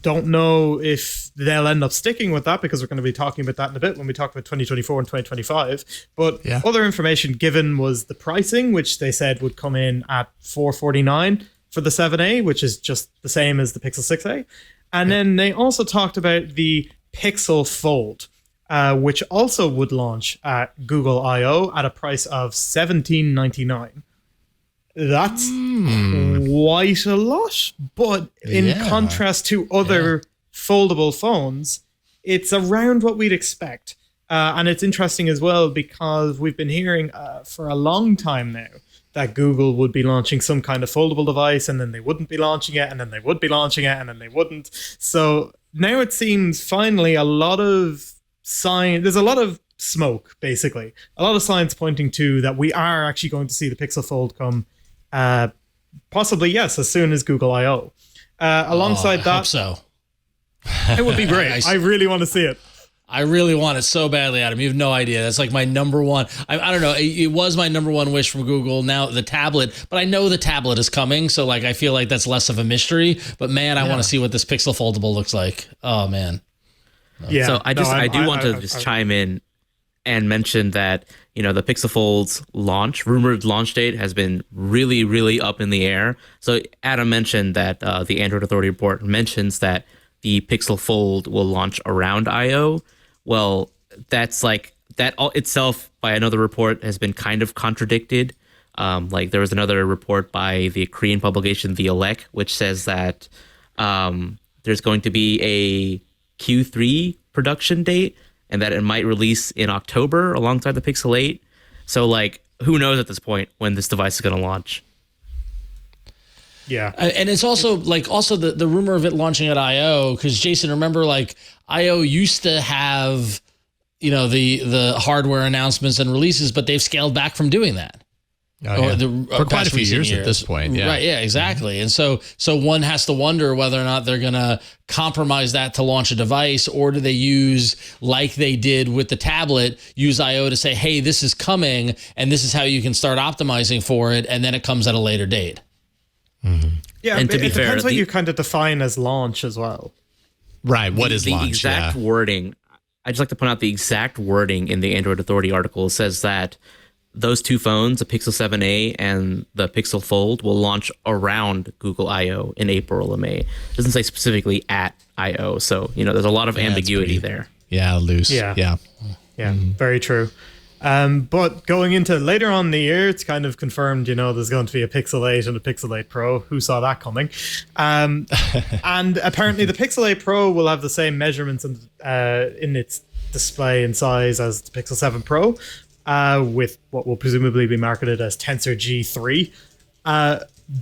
Don't know if they'll end up sticking with that, because we're going to be talking about that in a bit when we talk about 2024 and 2025. But other information given was the pricing, which they said would come in at $449 for the 7A, which is just the same as the Pixel 6a. And then they also talked about the Pixel Fold, which also would launch at Google I/O at a price of $17.99. That's quite a lot, but in contrast to other foldable phones, it's around what we'd expect. And it's interesting as well, because we've been hearing for a long time now that Google would be launching some kind of foldable device, and then they wouldn't be launching it, and then they would be launching it, and then they wouldn't. So now it seems finally there's a lot of smoke, basically. A lot of signs pointing to that we are actually going to see the Pixel Fold come possibly, yes, as soon as Google I/O. Alongside that, hope so. It would be great. I really want to see it. I really want it so badly, Adam. You have no idea. That's like my number one. I don't know. It was my number one wish from Google. Now the tablet, but I know the tablet is coming, so like I feel like that's less of a mystery. But man, I want to see what this Pixel Foldable looks like. Oh man. Yeah. So I do want to chime in and mention that, you know, the Pixel Fold's rumored launch date has been really, really up in the air. So Adam mentioned that the Android Authority report mentions that the Pixel Fold will launch around I/O. Well, that's like that all itself by another report has been kind of contradicted. Like there was another report by the Korean publication The Elec, which says that there's going to be a Q3 production date, and that it might release in October alongside the Pixel 8. So, like, who knows at this point when this device is going to launch? Yeah. And it's also, like, the rumor of it launching at I/O, because, Jason, remember, like, I/O used to have, you know, the hardware announcements and releases, but they've scaled back from doing that. For quite a few years at this point. Yeah. Right. Yeah, exactly. And so one has to wonder whether or not they're going to compromise that to launch a device, or do they use, like they did with the tablet, use I/O to say, hey, this is coming and this is how you can start optimizing for it. And then it comes at a later date. Mm-hmm. Yeah. And to be fair, depends what you kind of define as launch as well. Right. What is launch? The exact wording. I'd just like to point out the exact wording in the Android Authority article says that those two phones, the Pixel 7a and the Pixel Fold, will launch around Google I/O in April or May. It doesn't say specifically at I/O, so you know there's a lot of ambiguity there. Yeah, loose. Yeah. Very true. But going into later on in the year, it's kind of confirmed, you know, there's going to be a Pixel 8 and a Pixel 8 Pro. Who saw that coming? And apparently the Pixel 8 Pro will have the same measurements in its display and size as the Pixel 7 Pro. With what will presumably be marketed as Tensor G3.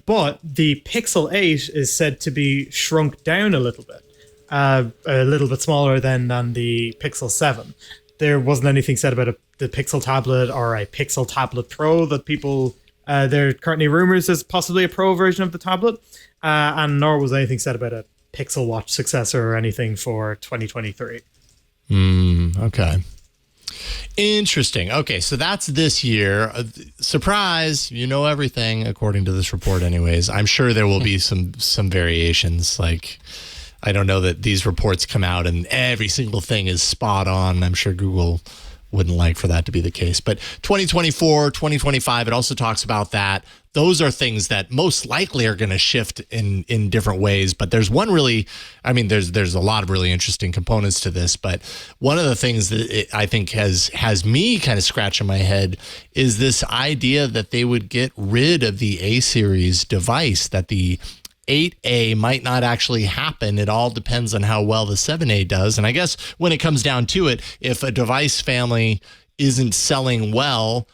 But the Pixel 8 is said to be shrunk down a little bit smaller than the Pixel 7. There wasn't anything said about the Pixel tablet or a Pixel Tablet Pro that people, there are currently rumors there's possibly a Pro version of the tablet, and nor was anything said about a Pixel Watch successor or anything for 2023. Okay. Interesting. Okay, so that's this year. Surprise, you know everything, according to this report anyways. I'm sure there will be some variations. Like, I don't know that these reports come out and every single thing is spot on. I'm sure Google wouldn't like for that to be the case. But 2024, 2025, it also talks about that. Those are things that most likely are going to shift in different ways. But there's one really, I mean, there's a lot of really interesting components to this. But one of the things that I think has me kind of scratching my head is this idea that they would get rid of the A-series device, that the 8A might not actually happen. It all depends on how well the 7A does. And I guess when it comes down to it, if a device family isn't selling well,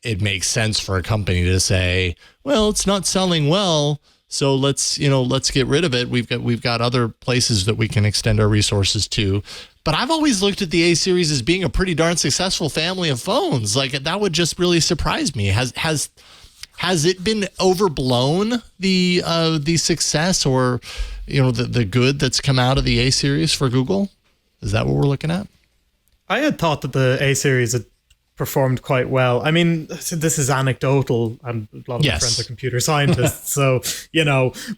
it makes sense for a company to say, well, it's not selling well, so let's get rid of it. We've got other places that we can extend our resources to. But I've always looked at the A-series as being a pretty darn successful family of phones. Like, that would just really surprise me. Has it been overblown, the success or the good that's come out of the A-series for Google? Is that what we're looking at? I had thought that the A-series had performed quite well. I mean, this is anecdotal, and a lot of my friends are computer scientists, so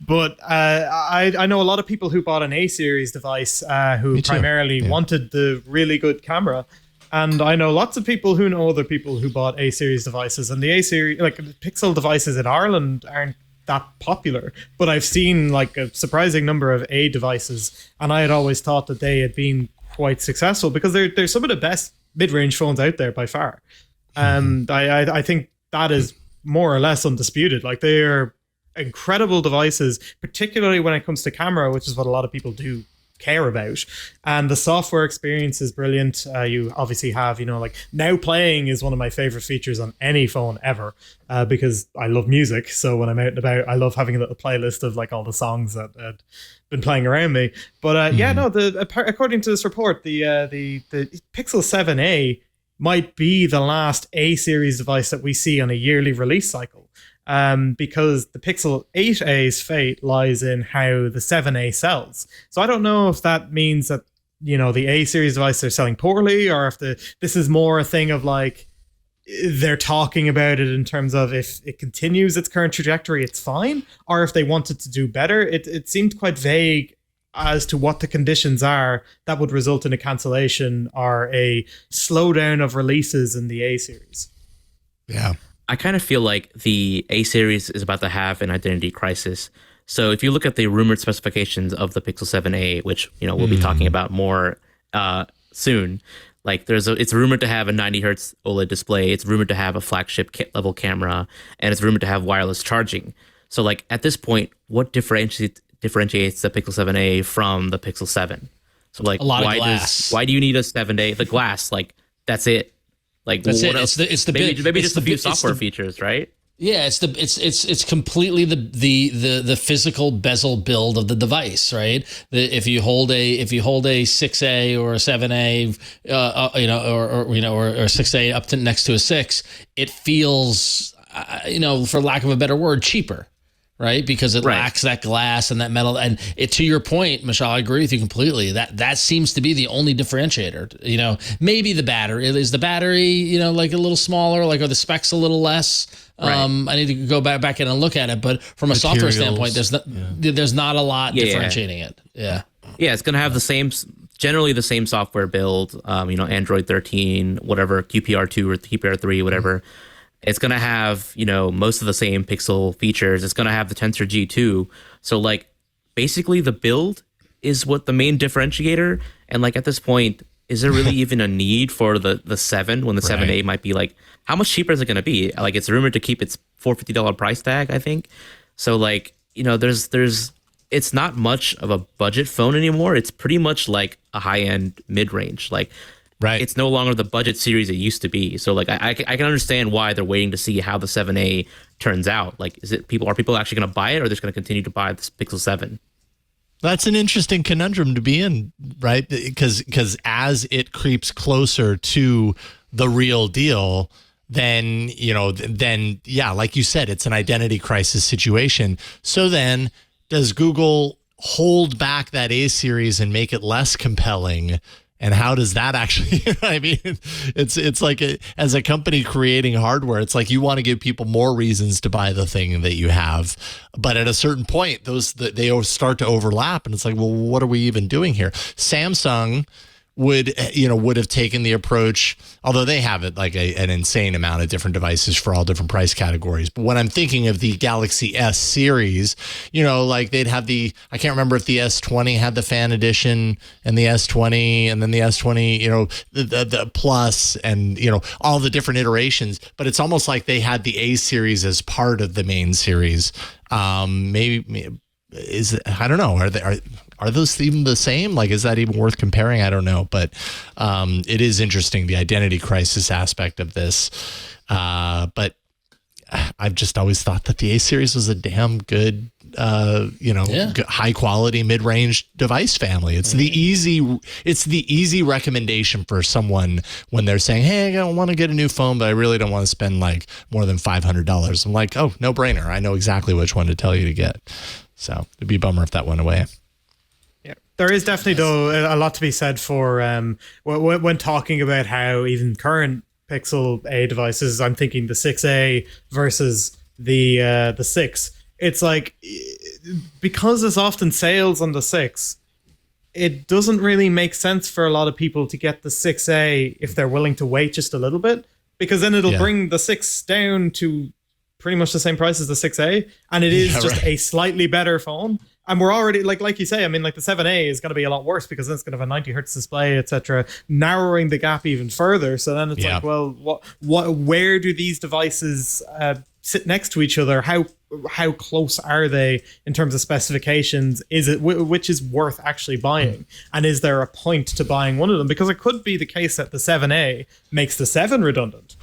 But I know a lot of people who bought an A-series device who primarily wanted the really good camera. And I know lots of people who know other people who bought A-series devices, and the A-series, like Pixel devices in Ireland, aren't that popular. But I've seen like a surprising number of A devices, and I had always thought that they had been quite successful because they're some of the best mid-range phones out there by far. I think that is more or less undisputed. Like, they are incredible devices, particularly when it comes to camera, which is what a lot of people do care about, and the software experience is brilliant. You obviously have like Now Playing is one of my favorite features on any phone ever, because I love music. So when I'm out and about, I love having a little playlist of like all the songs that had been playing around me. But according to this report, the Pixel 7a might be the last A-series device that we see on a yearly release cycle. Because the Pixel 8a's fate lies in how the 7a sells. So I don't know if that means that, the A-series devices are selling poorly, or if this is more a thing of like, they're talking about it in terms of if it continues its current trajectory, it's fine, or if they want it to do better. It seemed quite vague as to what the conditions are that would result in a cancellation or a slowdown of releases in the A-series. Yeah. I kind of feel like the A-series is about to have an identity crisis. So if you look at the rumored specifications of the Pixel 7a, which we'll be talking about more soon, like it's rumored to have a 90 hertz OLED display. It's rumored to have a flagship level camera, and it's rumored to have wireless charging. So like at this point, what differentiates the Pixel 7a from the Pixel 7? So like, a lot of glass. Why do you need a 7a? The glass, like that's it. Like, that's it. Else? It's the maybe just a few software features, right? Yeah, it's completely the physical bezel build of the device, right? If you hold a 6A or a 7A, or 6A up to next to a 6, it feels, for lack of a better word, cheaper. Right, because it lacks that glass and that metal, and to your point, Michelle, I agree with you completely. That seems to be the only differentiator. Maybe the battery is like a little smaller, like are the specs a little less. I need to go back in and look at it, but from a software standpoint, there's not a lot differentiating it. Yeah, it's gonna have generally the same software build. Android 13, whatever, QPR2 or QPR3, whatever. It's going to have, most of the same Pixel features. It's going to have the Tensor G2. So, like, basically the build is what the main differentiator. And, like, at this point, is there really even a need for the 7 when the 7A might be, like, how much cheaper is it going to be? Like, it's rumored to keep its $450 price tag, I think. So, like, it's not much of a budget phone anymore. It's pretty much like a high-end mid-range. Like, it's no longer the budget series it used to be. So like I can understand why they're waiting to see how the 7A turns out. Like, are people actually going to buy it, or are they just going to continue to buy this Pixel 7? That's an interesting conundrum to be in, right? Because as it creeps closer to the real deal, then like you said, it's an identity crisis situation. So then, does Google hold back that A series and make it less compelling? And how does that actually, I mean, it's like as a company creating hardware, it's like you want to give people more reasons to buy the thing that you have. But at a certain point, they start to overlap. And it's like, well, what are we even doing here? Samsung would have taken the approach, although they have it like an insane amount of different devices for all different price categories. But when I'm thinking of the Galaxy S series, like they'd have I can't remember if the S20 had the fan edition and the S20 and then the S20, the Plus and, all the different iterations. But it's almost like they had the A series as part of the main series. Maybe I don't know. Are those even the same? Like, is that even worth comparing? I don't know. But it is interesting, the identity crisis aspect of this. But I've just always thought that the A series was a damn good, high quality mid-range device family. It's the easy recommendation for someone when they're saying, hey, I want to get a new phone, but I really don't want to spend like more than $500. I'm like, oh, no brainer. I know exactly which one to tell you to get. So it'd be a bummer if that went away. There is definitely, though, a lot to be said for when talking about how even current Pixel A devices, I'm thinking the 6A versus the 6. It's like, because there's often sales on the 6, it doesn't really make sense for a lot of people to get the 6A if they're willing to wait just a little bit, because then it'll bring the 6 down to pretty much the same price as the 6A, and it is just a slightly better phone. And we're already, like you say, I mean, like the 7A is going to be a lot worse because it's going to have a 90 hertz display, etc., narrowing the gap even further. So then it's like, well, where do these devices sit next to each other? How close are they in terms of specifications? Is it which is worth actually buying? And is there a point to buying one of them? Because it could be the case that the 7A makes the 7 redundant,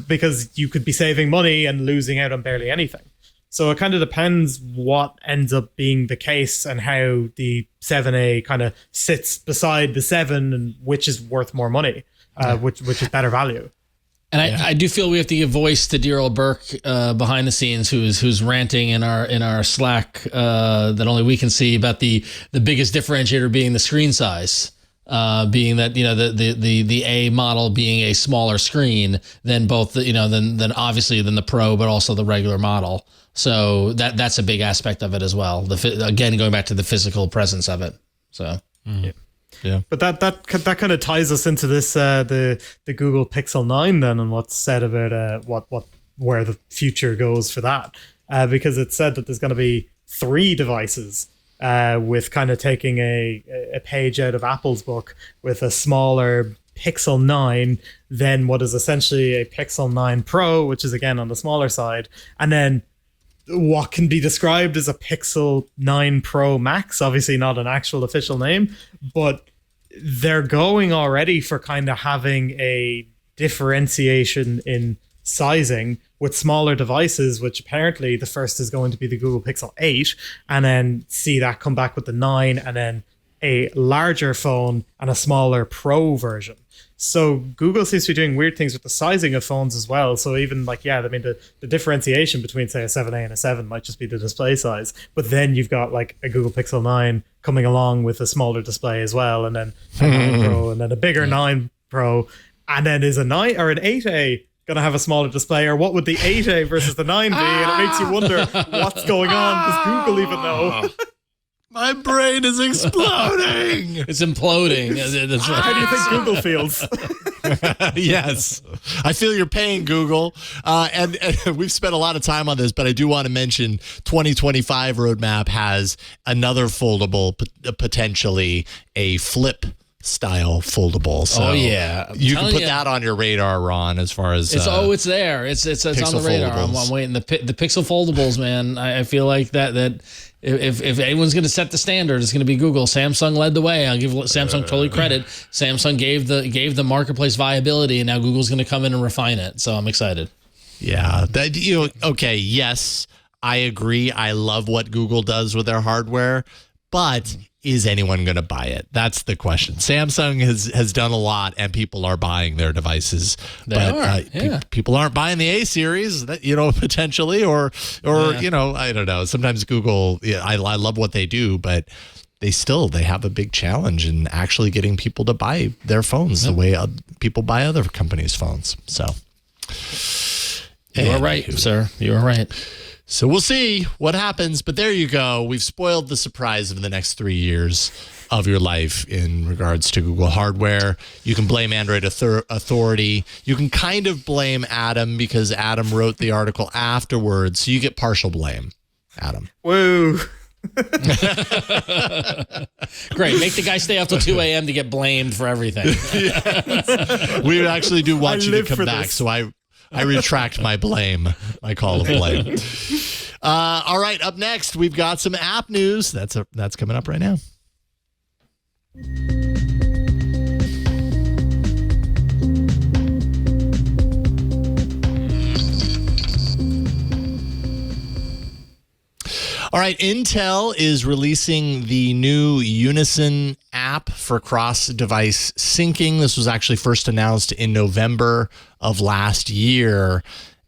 because you could be saving money and losing out on barely anything. So it kind of depends what ends up being the case and how the 7A kind of sits beside the 7 and which is worth more money, which is better value. And I do feel we have to give voice to dear old Burke behind the scenes, who's ranting in our Slack that only we can see about the biggest differentiator being the screen size. Being that the A model being a smaller screen than both than obviously than the Pro, but also the regular model. So that's a big aspect of it as well. Again, going back to the physical presence of it. So yeah. But that kind of ties us into this the Google Pixel 9 then, and what's said about where the future goes for that, because it's said that there's going to be 3 devices. With kind of taking a page out of Apple's book, with a smaller Pixel 9, then what is essentially a Pixel 9 Pro, which is again on the smaller side, and then what can be described as a Pixel 9 Pro Max, obviously not an actual official name, but they're going already for kind of having a differentiation in sizing with smaller devices, which apparently the first is going to be the Google Pixel 8, and then see that come back with the 9, and then a larger phone and a smaller Pro version. So Google seems to be doing weird things with the sizing of phones as well. So even the differentiation between, say, a 7A and a 7 might just be the display size. But then you've got like a Google Pixel 9 coming along with a smaller display as well, and then a 9 Pro, and then a bigger 9 Pro. And then is a 9 or an 8A going to have a smaller display, or what would the 8A versus the 9 be? And it makes you wonder what's going on. Does Google even know? My brain is exploding. It's imploding. How do you think Google feels? Yes. I feel your pain, Google. And we've spent a lot of time on this, but I do want to mention 2025 roadmap has another foldable, potentially a flip style foldable. So you can put that on your radar, Ron, as far as it's there. It's on the radar. I'm waiting. The Pixel foldables, man. I feel like that if anyone's going to set the standard, it's going to be Google. Samsung led the way. I'll give Samsung totally credit. Samsung gave the marketplace viability, and now Google's going to come in and refine it. So I'm excited. Yeah. Okay. Yes, I agree. I love what Google does with their hardware, but is anyone going to buy it? That's the question. Samsung has done a lot, and people are buying their devices. People aren't buying the A series, potentially, or I don't know. Sometimes Google, I love what they do, but they have a big challenge in actually getting people to buy their phones the way people buy other companies' phones. So you are right, sir. You are right. So we'll see what happens. But there you go. We've spoiled the surprise of the next 3 years of your life in regards to Google hardware. You can blame Android Authority. You can kind of blame Adam because Adam wrote the article afterwards. So you get partial blame, Adam. Woo. Great. Make the guy stay up till 2 a.m. to get blamed for everything. We actually do want you to come back. So I retract my blame, my call of blame. All right, up next, we've got some app news. That's coming up right now. All right, Intel is releasing the new Unison app for cross-device syncing. This was actually first announced in November of last year.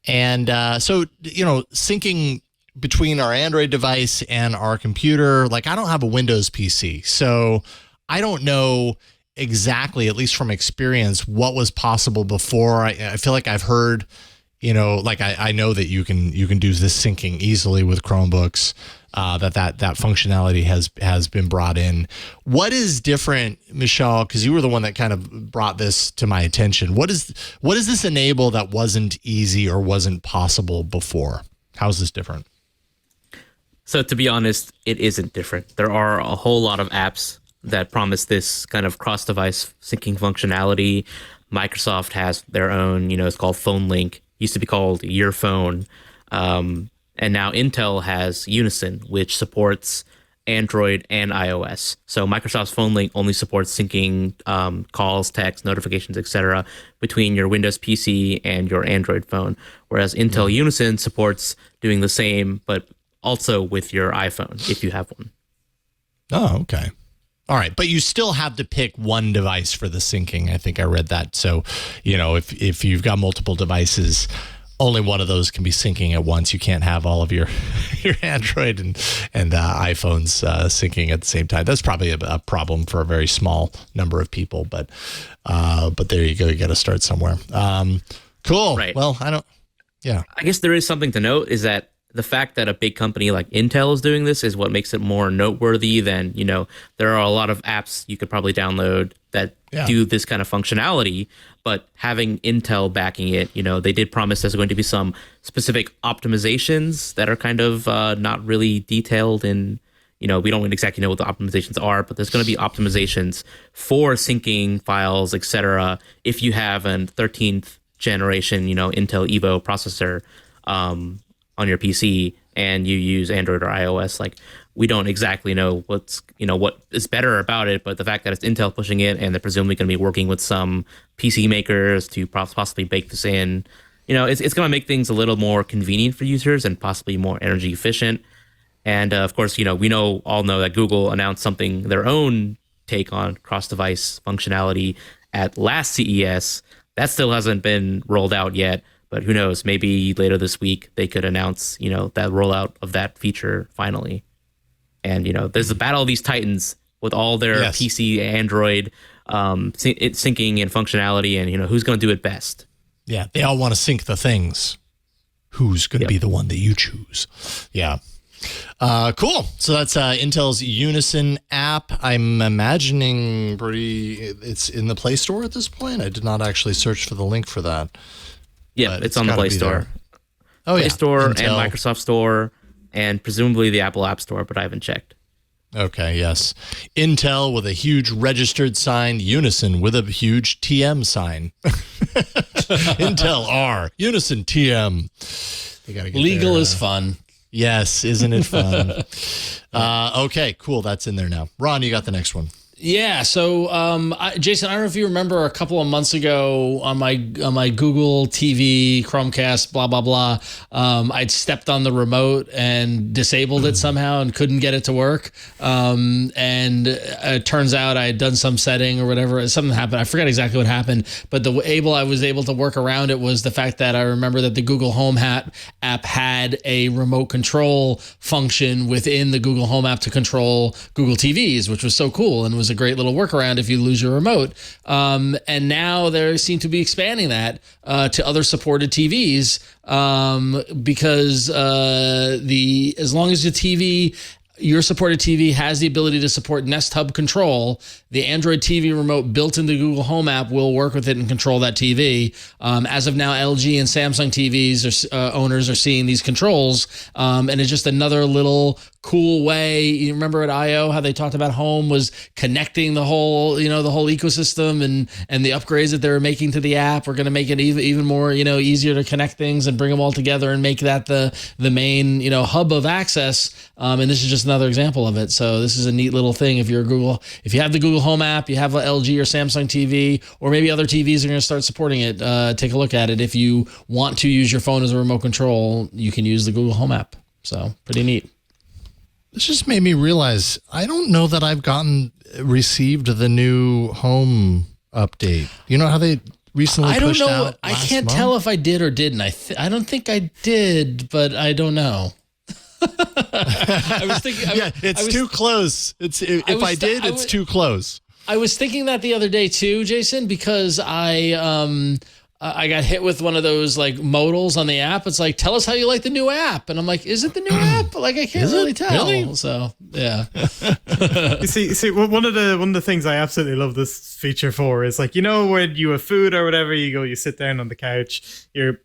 And so, syncing between our Android device and our computer, like I don't have a Windows PC, so I don't know exactly, at least from experience, what was possible before. I feel like I've heard, I know that you can do this syncing easily with Chromebooks. That functionality has been brought in. What is different, Michelle? Because you were the one that kind of brought this to my attention. What does this enable that wasn't easy or wasn't possible before? How is this different? So to be honest, it isn't different. There are a whole lot of apps that promise this kind of cross-device syncing functionality. Microsoft has their own, it's called Phone Link. Used to be called Your Phone. And now Intel has Unison, which supports Android and iOS. So Microsoft's Phone Link only supports syncing calls, text, notifications, etc. between your Windows PC and your Android phone. Whereas Intel Unison supports doing the same, but also with your iPhone, if you have one. Oh, okay. All right. But you still have to pick one device for the syncing. I think I read that. So, if you've got multiple devices, only one of those can be syncing at once. You can't have all of your Android and iPhones syncing at the same time. That's probably a problem for a very small number of people. But there you go. You got to start somewhere. Cool. Right. Well, I guess there is something to note is that the fact that a big company like Intel is doing this is what makes it more noteworthy than, there are a lot of apps you could probably download that do this kind of functionality, but having Intel backing it, they did promise there's going to be some specific optimizations that are kind of not really detailed in, we don't exactly know what the optimizations are, but there's going to be optimizations for syncing files, etc. if you have a 13th generation, Intel Evo processor, on your PC and you use Android or iOS. Like, we don't exactly know what is better about it, but the fact that it's Intel pushing it and they're presumably going to be working with some PC makers to possibly bake this in, it's going to make things a little more convenient for users and possibly more energy efficient. And of course, we all know that Google announced their own take on cross-device functionality at last CES. That still hasn't been rolled out yet. But who knows? Maybe later this week they could announce, that rollout of that feature finally. And there's the battle of these titans with all their PC, Android, syncing and functionality, and who's going to do it best. Yeah, they all want to sync the things. Who's going to be the one that you choose? Yeah. Cool. So that's Intel's Unison app. I'm imagining it's in the Play Store at this point. I did not actually search for the link for that. Yeah, it's on the Play Store. Play Store Intel. And Microsoft Store, and presumably the Apple App Store, but I haven't checked. Okay, yes. Intel with a huge registered sign, Unison with a huge TM sign. Intel R, Unison TM. They gotta get legal is fun. Yes, isn't it fun? Okay, cool. That's in there now. Ron, you got the next one. Yeah. So, Jason, I don't know if you remember a couple of months ago on my Google TV, Chromecast, blah blah blah. I'd stepped on the remote and disabled it somehow and couldn't get it to work. And it turns out I had done some setting or whatever. Something happened. I forget exactly what happened. But I was able to work around it was the fact that I remember that the Google Home app had a remote control function within the Google Home app to control Google TVs, which was so cool and was a great little workaround if you lose your remote. And now they seem to be expanding that to other supported TVs because as long as your supported TV has the ability to support Nest Hub control, the Android TV remote built into the Google Home app will work with it and control that TV. As of now, LG and Samsung TVs owners are seeing these controls, and it's just another little cool way. You remember at I/O how they talked about Home was connecting the whole ecosystem, and the upgrades that they were making to the app were going to make it even more easier to connect things and bring them all together and make that the main hub of access. And this is just another example of it. So this is a neat little thing. If you have the Google Home app, you have an LG or Samsung TV, or maybe other TVs are going to start supporting it. Take a look at it. If you want to use your phone as a remote control, you can use the Google Home app. So pretty neat. This just made me realize I don't know that I've received the new Home update. You know how they recently pushed out? I don't know. I can't tell if I did or didn't. I don't think I did, but I don't know. I was thinking. It's too close. If I did, it's too close. I was thinking that the other day too, Jason, because I got hit with one of those like modals on the app. It's like, tell us how you like the new app, and I'm like, is it the new app? Like, I can't really tell. Really? So yeah. You see, one of the things I absolutely love this feature for is like, when you have food or whatever, you sit down on the couch, you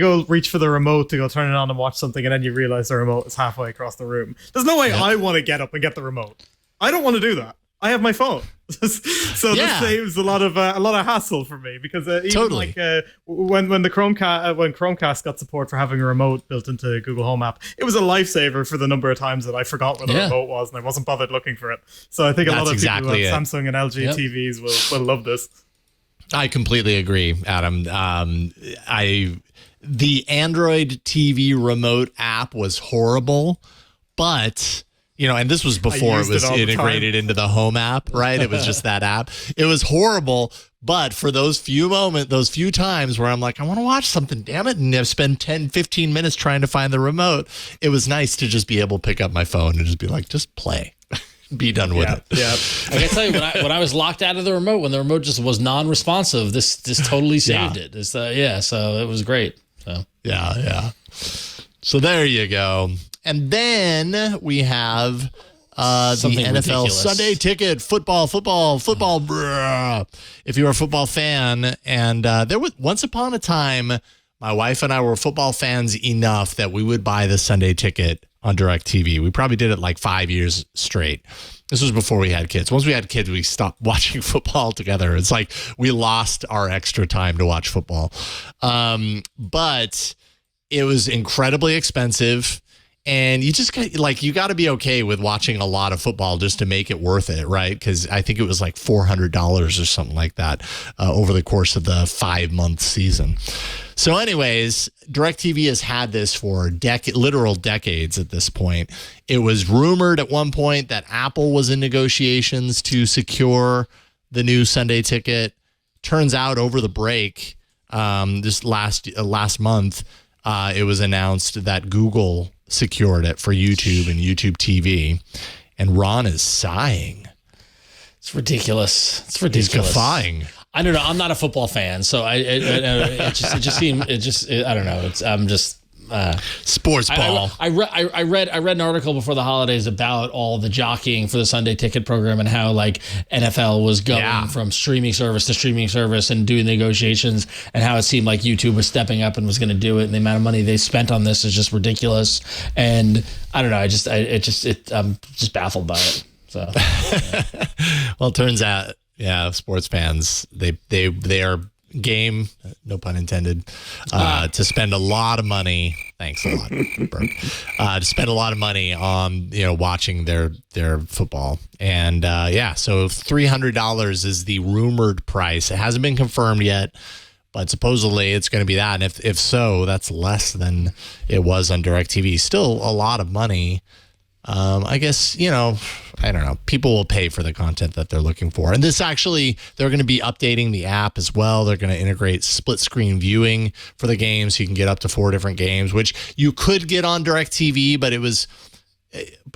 go reach for the remote to go turn it on and watch something, and then you realize the remote is halfway across the room. There's no way I want to get up and get the remote. I don't want to do that. I have my phone, so this saves a lot of hassle for me because even like when Chromecast got support for having a remote built into Google Home app, it was a lifesaver for the number of times that I forgot where the remote was and I wasn't bothered looking for it. So I think a lot of people who have Samsung and LG TVs will love this. I completely agree, Adam. The Android TV remote app was horrible, but and this was before it was integrated into the Home app, right? It was just that app. It was horrible, but for those few times where I'm like, I want to watch something, damn it, and I've spent 10, 15 minutes trying to find the remote, it was nice to just be able to pick up my phone and just be like, just play. Be done with it. Yeah. I can tell you, when I was locked out of the remote, when the remote just was non-responsive, this totally saved it. So it was great. So yeah. So there you go. And then we have the NFL ridiculous. Sunday Ticket, football. Brr. If you're a football fan, and there was once upon a time, my wife and I were football fans enough that we would buy the Sunday Ticket on DirecTV. We probably did it like 5 years straight. This was before we had kids. Once we had kids, we stopped watching football altogether. It's like we lost our extra time to watch football. But it was incredibly expensive. And you just you got to be okay with watching a lot of football just to make it worth it, right? Because I think it was like $400 or something like that over the course of the 5-month season. So anyways, DirecTV has had this for literal decades at this point. It was rumored at one point that Apple was in negotiations to secure the new Sunday Ticket. Turns out over the break, this last month, it was announced that Google secured it for YouTube and YouTube TV, and Ron is sighing. It's ridiculous. He's guffawing. I don't know. I'm not a football fan, so it just seemed I don't know. I'm just sports ball. I read an article before the holidays about all the jockeying for the Sunday Ticket program and how like NFL was going from streaming service to streaming service and doing negotiations, and how it seemed like YouTube was stepping up and was going to do it, and the amount of money they spent on this is just ridiculous. And I don't know. I'm just baffled by it. So, well, it turns out, sports fans they are game, no pun intended, to spend a lot of money. Thanks a lot, Bert. To spend a lot of money on watching their football, and so $300 is the rumored price. It hasn't been confirmed yet, but supposedly it's going to be that. And if so, that's less than it was on DirecTV. Still a lot of money. I guess, I don't know. People will pay for the content that they're looking for. And this actually, they're going to be updating the app as well. They're going to integrate split screen viewing for the games. So you can get up to 4 different games, which you could get on DirecTV, but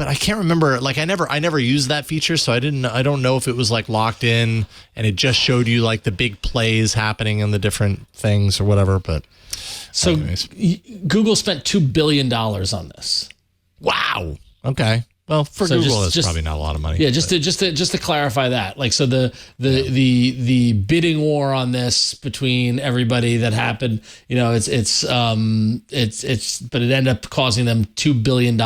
I can't remember. Like I never used that feature. So I don't know if it was like locked in and it just showed you like the big plays happening in the different things or whatever. But so anyways. Google spent $2 billion on this. Wow. Okay. Well, for Google, it's probably not a lot of money. Yeah, just to clarify that, like, so the bidding war on this between everybody that happened, but it ended up costing them $2 billion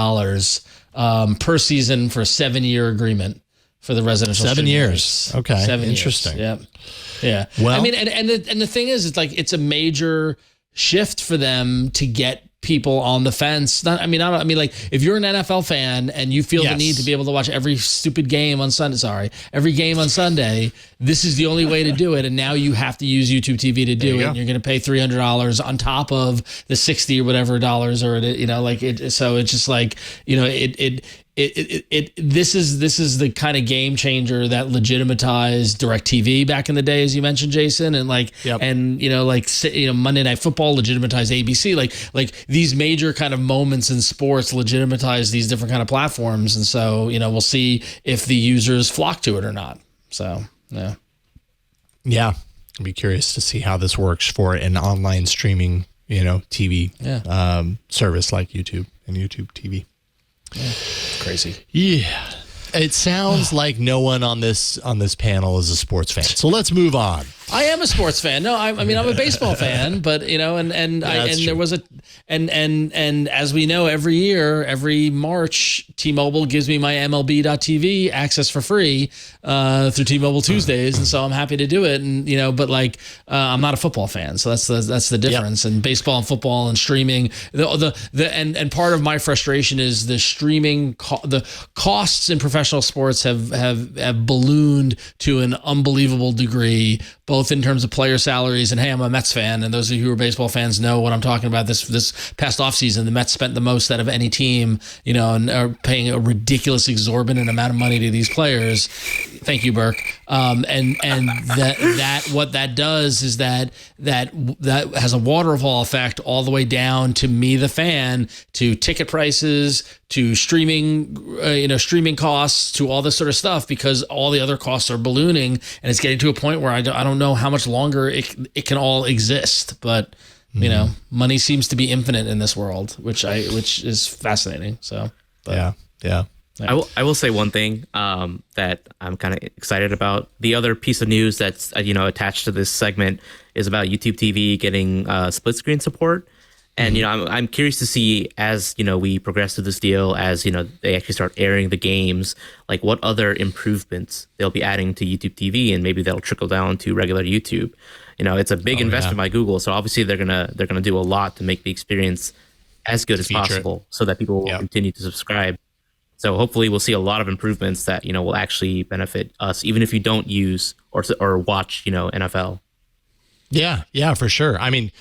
per season for a 7-year agreement for the residential. 7 years. Okay. 7 Interesting. Years. Yeah. Well, I mean, and the thing is, it's like it's a major shift for them to get people on the fence. Like if you're an NFL fan and you feel the need to be able to watch every stupid game on Sunday, every game on Sunday, this is the only way to do it. And now you have to use YouTube TV to do it. And you're going to pay $300 on top of the $60 or whatever dollars, or so it's just like, this is the kind of game changer that legitimatized DirecTV back in the day, as you mentioned, Jason, and Monday Night Football legitimatized ABC, like these major kind of moments in sports legitimize these different kind of platforms, and so we'll see if the users flock to it or not. So I'd be curious to see how this works for an online streaming TV service like YouTube and YouTube TV. Yeah, it's crazy. Yeah. It sounds like no one on this panel is a sports fan. So let's move on. I am a sports fan. No, I'm a baseball fan, but there was and as we know, every year, every March, T-Mobile gives me my MLB.TV access for free through T-Mobile Tuesdays, and so I'm happy to do it. And I'm not a football fan, so that's the difference. And baseball and football and streaming, and part of my frustration is the streaming the costs in professional sports have ballooned to an unbelievable degree, both in terms of player salaries, and hey, I'm a Mets fan, and those of you who are baseball fans know what I'm talking about. This past offseason, the Mets spent the most out of any team, and are paying a ridiculous, exorbitant amount of money to these players. Thank you, Burke. And that what that does is that has a waterfall effect all the way down to me, the fan, to ticket prices, to streaming costs, to all this sort of stuff, because all the other costs are ballooning, and it's getting to a point where I don't know how much longer it can all exist. But money seems to be infinite in this world, which is fascinating. So, but, yeah. I will say one thing that I'm kind of excited about. The other piece of news that's attached to this segment is about YouTube TV getting split screen support. And I'm curious to see, as we progress through this deal, as they actually start airing the games, like what other improvements they'll be adding to YouTube TV, and maybe that'll trickle down to regular YouTube. It's a big investment by Google, so obviously they're gonna do a lot to make the experience as good as possible, so that people will continue to subscribe. So hopefully we'll see a lot of improvements that will actually benefit us, even if you don't use or watch NFL. Yeah, for sure. I mean,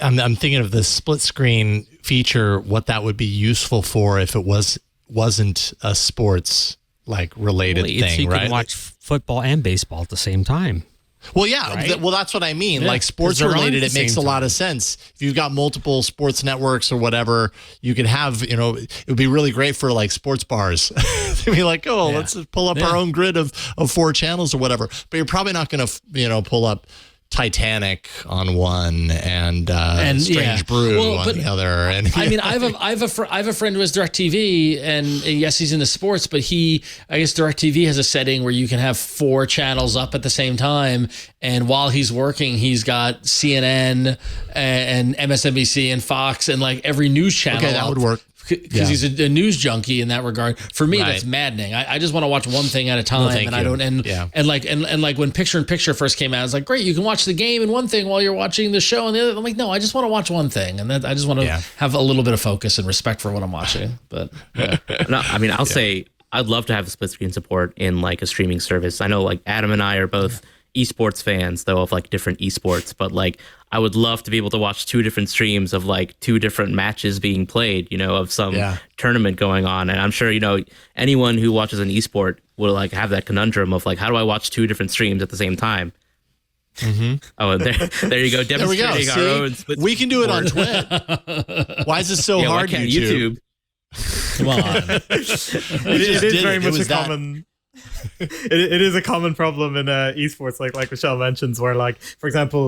I'm thinking of the split screen feature, what that would be useful for if it wasn't a sports related thing, so you right? can watch football and baseball at the same time. Well, yeah. Right? Well, that's what I mean. Yeah, sports related, it makes a lot of sense. If you've got multiple sports networks or whatever, you could have, it would be really great for sports bars. To be let's pull up our own grid of 4 channels or whatever. But you're probably not going to, pull up Titanic on one and Strange Brew on the other. And I mean, I have a friend who has DirecTV, and yes, he's into sports, but I guess DirecTV has a setting where you can have 4 channels up at the same time, and while he's working, he's got CNN and MSNBC and Fox and every news channel. Okay, that would work. because he's a news junkie in that regard. For me, that's maddening. I just want to watch one thing at a time, and I don't. And like when Picture in Picture first came out, I was like, great, you can watch the game in one thing while you're watching the show and the other. I'm like, no, I just want to watch one thing, and I just want to have a little bit of focus and respect for what I'm watching. But no, I mean, I'll say I'd love to have split screen support in like a streaming service. I know like Adam and I are both esports fans, though, of like different esports, but like I would love to be able to watch 2 different streams of like 2 different matches being played, you know, of some tournament going on. And I'm sure, you know, anyone who watches an esport will like have that conundrum of like, how do I watch 2 different streams at the same time? Oh, there you go. Demonstrating our own. We can do it on Twitch. Why is this so hard? Why can't YouTube? Come on. It is very much a common. It is a common problem in esports, like Michelle mentions, where, like, for example,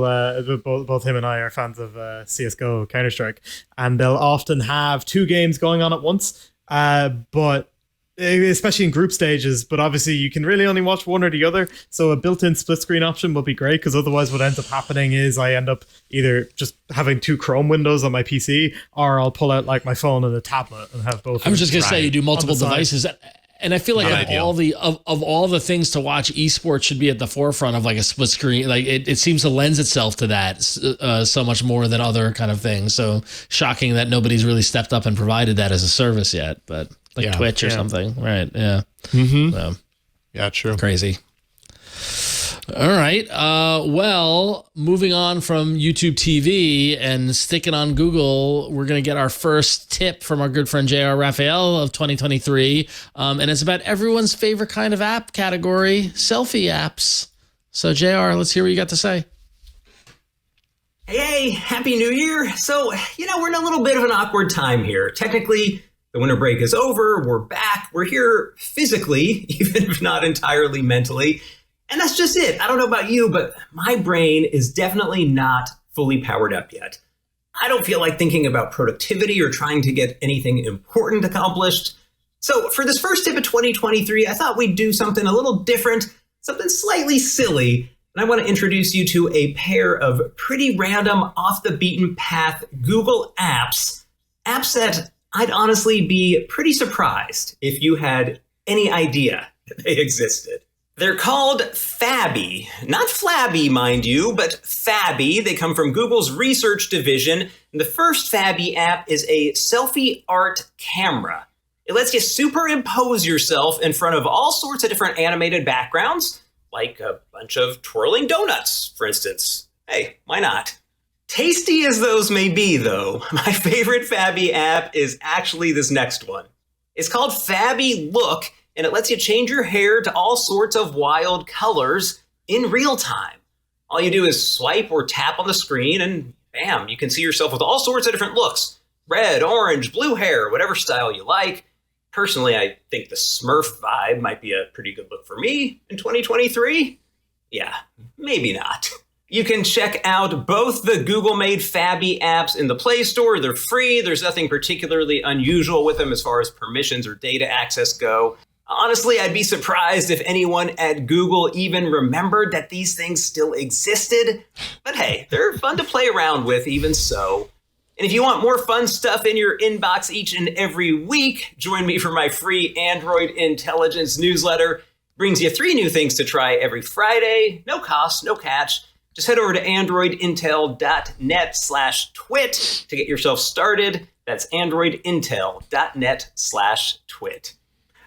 both him and I are fans of CS:GO, Counter-Strike, and they'll often have 2 games going on at once, but especially in group stages. But obviously, you can really only watch one or the other. So a built-in split screen option would be great, because otherwise, what ends up happening is I end up either just having 2 Chrome windows on my PC, or I'll pull out like my phone and a tablet and have both. I was just gonna say, you do multiple devices. And I feel like of all the things to watch, esports should be at the forefront of like a split screen. Like it seems to lend itself to that so much more than other kind of things. So shocking that nobody's really stepped up and provided that as a service yet. But like Twitch or something, right? Yeah. So, yeah, true. Crazy. All right. Well, moving on from YouTube TV and sticking on Google, we're going to get our first tip from our good friend JR Raphael of 2023. And it's about everyone's favorite kind of app category, selfie apps. So JR, let's hear what you got to say. Hey, Happy New Year. So, we're in a little bit of an awkward time here. Technically, the winter break is over. We're back. We're here physically, even if not entirely mentally. And that's just it. I don't know about you, but my brain is definitely not fully powered up yet. I don't feel like thinking about productivity or trying to get anything important accomplished. So for this first tip of 2023, I thought we'd do something a little different, something slightly silly. And I want to introduce you to a pair of pretty random, off the beaten path Google apps that I'd honestly be pretty surprised if you had any idea that they existed. They're called Fabby, not Flabby, mind you, but Fabby. They come from Google's research division. And the first Fabby app is a selfie art camera. It lets you superimpose yourself in front of all sorts of different animated backgrounds, like a bunch of twirling donuts, for instance. Hey, why not? Tasty as those may be, though, my favorite Fabby app is actually this next one. It's called Fabby Look, and it lets you change your hair to all sorts of wild colors in real time. All you do is swipe or tap on the screen, and bam, you can see yourself with all sorts of different looks. Red, orange, blue hair, whatever style you like. Personally, I think the Smurf vibe might be a pretty good look for me in 2023. Yeah, maybe not. You can check out both the Google-made Fabby apps in the Play Store. They're free. There's nothing particularly unusual with them as far as permissions or data access go. Honestly, I'd be surprised if anyone at Google even remembered that these things still existed. But hey, they're fun to play around with even so. And if you want more fun stuff in your inbox each and every week, join me for my free Android Intelligence newsletter. Brings you 3 new things to try every Friday. No cost, no catch. Just head over to androidintel.net/twit to get yourself started. That's androidintel.net/twit.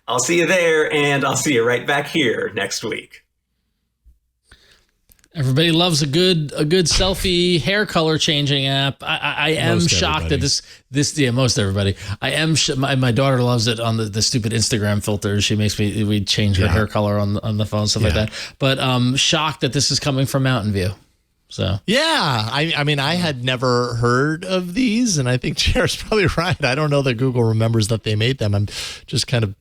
I'll see you there, and I'll see you right back here next week. Everybody loves a good selfie hair color changing app. I am shocked that this most everybody. I am my daughter loves it on the stupid Instagram filters. She makes we change her hair color on the phone, stuff like that. But shocked that this is coming from Mountain View. So I mean, I had never heard of these, and I think Chair's probably right. I don't know that Google remembers that they made them. I'm just kind of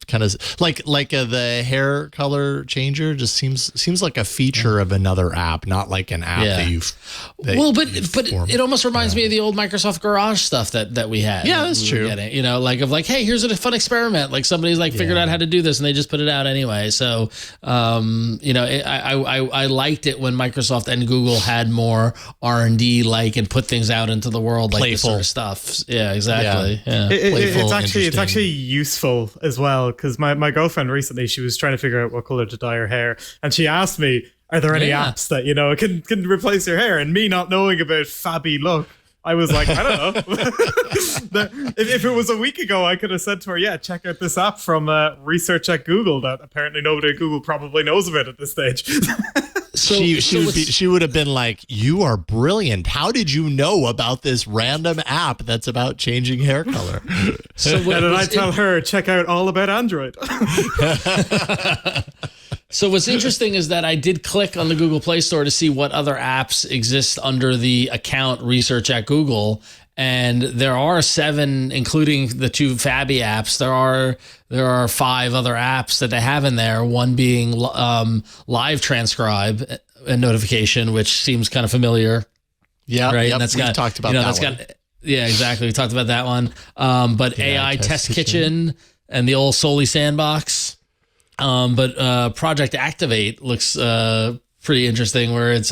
like the hair color changer just seems like a feature of another app, not like an app that you've. But it almost reminds me of the old Microsoft Garage stuff that we had. Yeah, that's true. Getting, hey, here's a fun experiment. Like somebody's figured out how to do this, and they just put it out anyway. So I liked it when Microsoft and Google had more R&D like and put things out into the world like this Playful. sort of stuff. Yeah, exactly. Yeah. It's actually useful as well, because my girlfriend recently, she was trying to figure out what color to dye her hair, and she asked me, are there any apps that can replace your hair? And me not knowing about Fabby look, I was like, I don't know. If it was a week ago, I could have said to her, yeah, check out this app from research at Google that apparently nobody at Google probably knows about at this stage. She would have been like, you are brilliant. How did you know about this random app that's about changing hair color? And then I tell her, check out all about Android. So what's interesting is that I did click on the Google Play Store to see what other apps exist under the account research at Google. And there are 7, including the 2 Fabby apps. There are 5 other apps that they have in there. One being Live Transcribe and Notification, which seems kind of familiar. Yeah, right. Yep, And that's got talked about that one. Yeah, exactly. We talked about that one. But AI Test Kitchen and the old Soli Sandbox. But Project Activate looks pretty interesting, where it's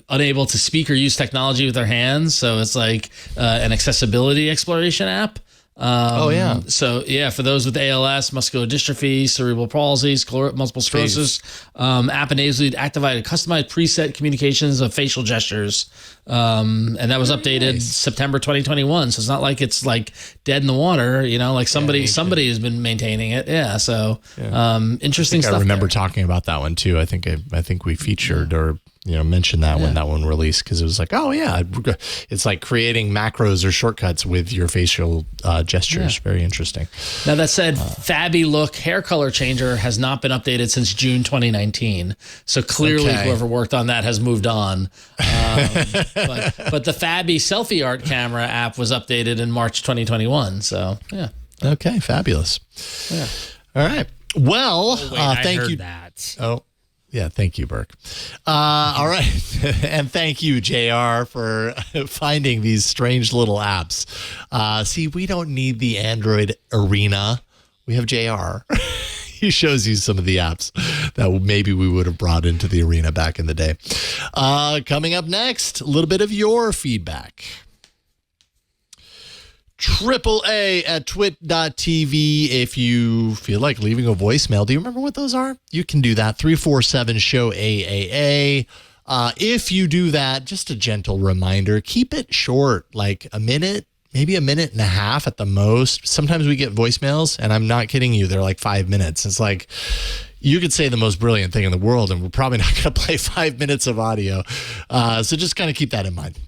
unable to speak or use technology with their hands. So it's like an accessibility exploration app. So yeah, for those with ALS, muscular dystrophy, cerebral palsy, multiple sclerosis, app enables you to activate customized preset communications of facial gestures. And that was updated September 2021. So it's not like it's like dead in the water, like somebody has been maintaining it. Yeah. So, interesting stuff. I remember talking about that one too. I think we featured or mentioned that when that one released, because it was like, it's like creating macros or shortcuts with your facial gestures. Very interesting. Now that said, Fabby Look hair color changer has not been updated since June 2019. So clearly whoever worked on that has moved on. But the Fabby selfie art camera app was updated in March 2021. So yeah. Okay, fabulous. Yeah. All right. Well, thank you. Oh. Yeah, thank you, Burke. All right. And thank you, JR, for finding these strange little apps. See, we don't need the Android arena. We have JR. He shows you some of the apps that maybe we would have brought into the arena back in the day. Coming up next, a little bit of your feedback. AAA at twit.tv if you feel like leaving a voicemail. Do you remember what those are? You can do that. 347-SHOW-AAA. If you do that, just a gentle reminder, keep it short, like a minute, maybe a minute and a half at the most. Sometimes we get voicemails, and I'm not kidding you, they're like 5 minutes. It's like, you could say the most brilliant thing in the world, and we're probably not going to play 5 minutes of audio. So just kind of keep that in mind.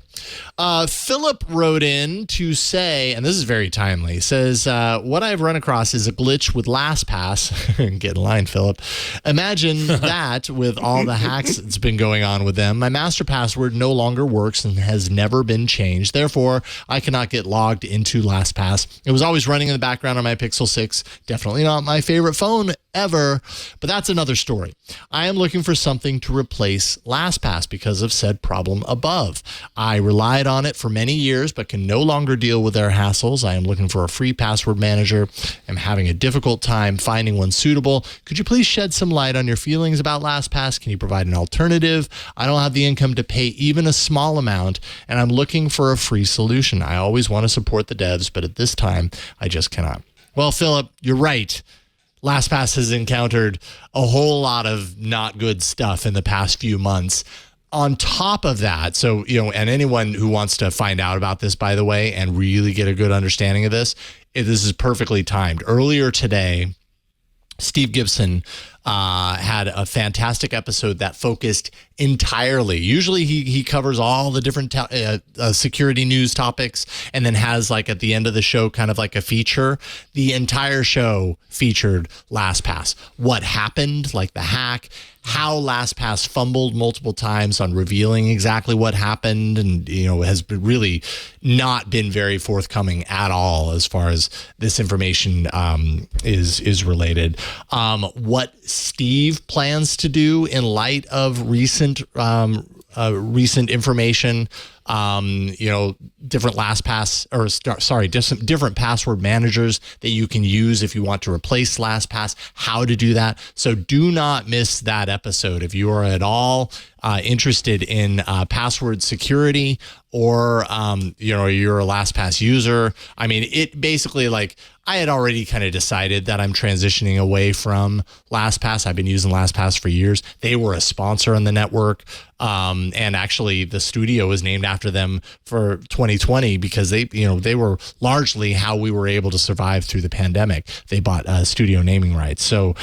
Philip wrote in to say, and this is very timely, says, what I've run across is a glitch with LastPass. Get in line, Philip. Imagine that with all the hacks that's been going on with them. My master password no longer works and has never been changed. Therefore, I cannot get logged into LastPass. It was always running in the background on my Pixel 6. Definitely not my favorite phone ever, but that's another story. I am looking for something to replace LastPass because of said problem above. I relied on it for many years, but can no longer deal with their hassles. I am looking for a free password manager. I'm having a difficult time finding one suitable. Could you please shed some light on your feelings about LastPass? Can you provide an alternative? I don't have the income to pay even a small amount, and I'm looking for a free solution. I always want to support the devs, but at this time, I just cannot. Well, Philip, you're right. LastPass has encountered a whole lot of not good stuff in the past few months. On top of that, so, and anyone who wants to find out about this, by the way, and really get a good understanding of this, this is perfectly timed. Earlier today, Steve Gibson had a fantastic episode that focused entirely. Usually he covers all the different security news topics and then has like at the end of the show kind of like a feature. The entire show featured LastPass. What happened, like the hack, how LastPass fumbled multiple times on revealing exactly what happened, and has really not been very forthcoming at all as far as this information is related. What Steve plans to do in light of recent information different LastPass different password managers that you can use if you want to replace LastPass, how to do that. So do not miss that episode. If you are at all interested in password security, or you're a LastPass user. I mean, it basically, like, I had already kind of decided that I'm transitioning away from LastPass. I've been using LastPass for years. They were a sponsor on the network. And actually the studio was named after them for 2020 because they were largely how we were able to survive through the pandemic. They bought studio naming rights. So,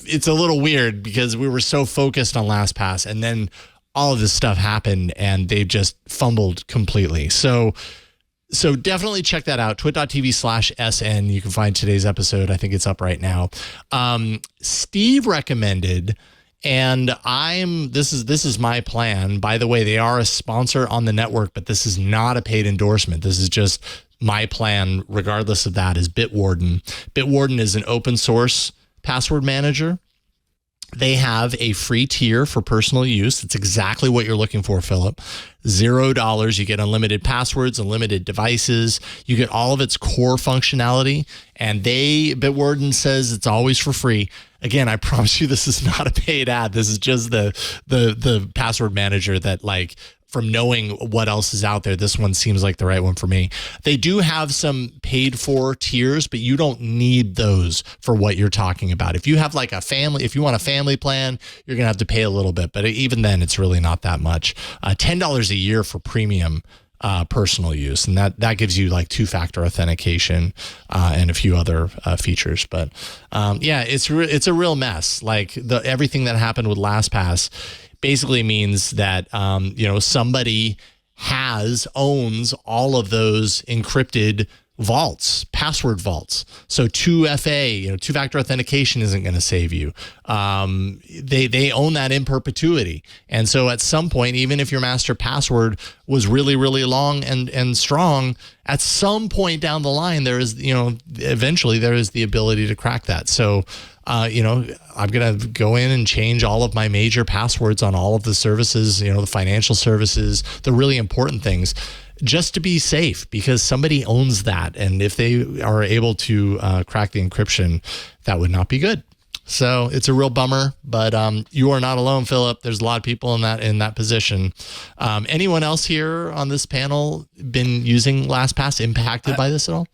it's a little weird because we were so focused on LastPass, and then all of this stuff happened and they just fumbled completely. So definitely check that out. twit.tv/SN. You can find today's episode. I think it's up right now. Steve recommended, and this is my plan. By the way, they are a sponsor on the network, but this is not a paid endorsement. This is just my plan. Regardless of that, is Bitwarden. Bitwarden is an open source password manager. They have a free tier for personal use. It's exactly what you're looking for, Philip. $0. You get unlimited passwords, unlimited devices. You get all of its core functionality. And Bitwarden says it's always for free. Again, I promise you this is not a paid ad. This is just the password manager that, like, from knowing what else is out there, this one seems like the right one for me. They do have some paid for tiers, but you don't need those for what you're talking about. If you have like if you want a family plan, you're going to have to pay a little bit, but even then it's really not that much. $10 a year for premium personal use. And that gives you like 2-factor authentication and a few other features. But it's a real mess. Like everything that happened with LastPass basically means that somebody owns all of those encrypted vaults, password vaults. So 2FA, 2-factor authentication isn't going to save you. They own that in perpetuity. And so at some point, even if your master password was really, really long and strong, at some point down the line, there is, eventually there is the ability to crack that. So, I'm going to go in and change all of my major passwords on all of the services, the financial services, the really important things, just to be safe, because somebody owns that. And if they are able to crack the encryption, that would not be good. So it's a real bummer, but you are not alone, Philip. There's a lot of people in that position. Anyone else here on this panel been using LastPass, impacted by this at all?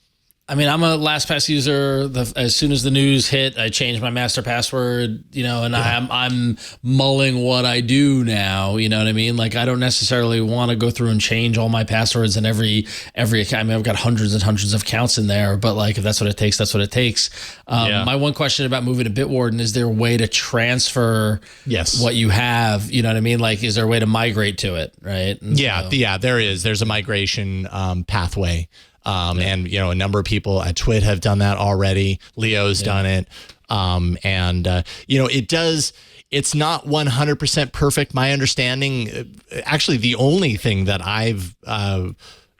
I mean, I'm a LastPass user. As soon as the news hit, I changed my master password, and I'm mulling what I do now. You know what I mean? Like, I don't necessarily want to go through and change all my passwords in every account. I mean, I've got hundreds and hundreds of accounts in there, but like, if that's what it takes, that's what it takes. My one question about moving to Bitwarden, is there a way to transfer what you have? You know what I mean? Like, is there a way to migrate to it? Right? And there is. There's a migration pathway. And, a number of people at Twit have done that already. Leo's done it. It's not 100% perfect. My understanding, actually, the only thing that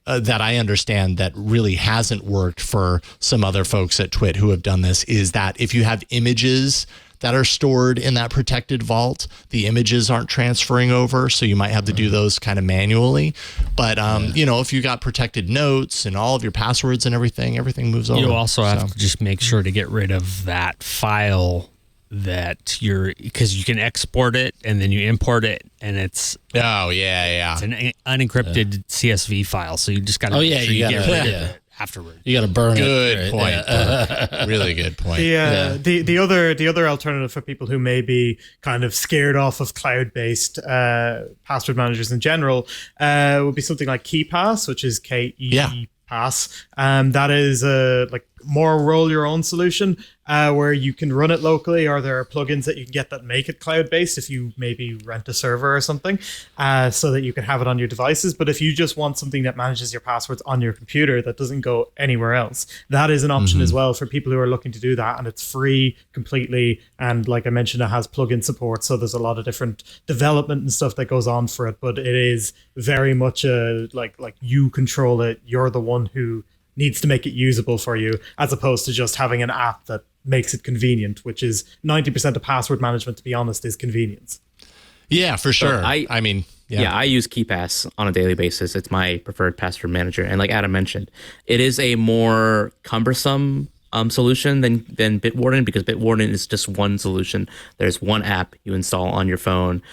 that I understand that really hasn't worked for some other folks at Twit who have done this is that if you have images that are stored in that protected vault, the images aren't transferring over, so you might have to do those kind of manually. But if you got protected notes and all of your passwords and everything moves over. You also have to just make sure to get rid of that file because you can export it and then you import it, and it's it's an unencrypted CSV file, so you just got to make sure you get rid of it afterward. You got to burn good it. Good point. Really good point. The other alternative for people who may be kind of scared off of cloud-based password managers in general would be something like KeePass, which is KeePass. That is like more roll your own solution where you can run it locally, or there are plugins that you can get that make it cloud-based if you maybe rent a server or something so that you can have it on your devices. But if you just want something that manages your passwords on your computer that doesn't go anywhere else, that is an option as well for people who are looking to do that, and it's free completely. And like I mentioned, it has plugin support, so there's a lot of different development and stuff that goes on for it, but it is very much like you control it. You're the one who needs to make it usable for you, as opposed to just having an app that makes it convenient, which is 90% of password management, to be honest, is convenience. Yeah, for sure. So Yeah, I use KeePass on a daily basis. It's my preferred password manager. And like Adam mentioned, it is a more cumbersome solution than Bitwarden, because Bitwarden is just one solution. There's one app you install on your phone,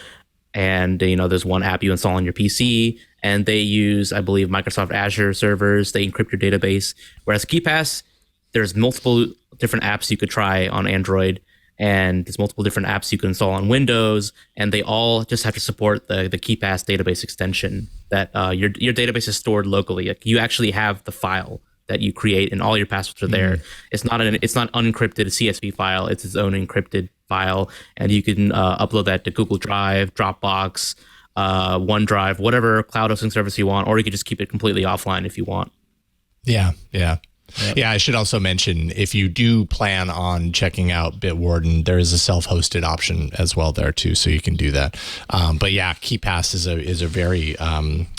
and there's one app you install on your PC, and they use, I believe, Microsoft Azure servers. They encrypt your database. Whereas KeePass, there's multiple different apps you could try on Android, and there's multiple different apps you can install on Windows, and they all just have to support the KeePass database extension that your database is stored locally. Like, you actually have the file that you create, and all your passwords are there. It's not unencrypted CSV file. It's its own encrypted file, and you can upload that to Google Drive, Dropbox, OneDrive, whatever cloud hosting service you want, or you can just keep it completely offline if you want. Yeah. I should also mention, if you do plan on checking out Bitwarden, there is a self-hosted option as well there too, so you can do that. But yeah, KeePass is a very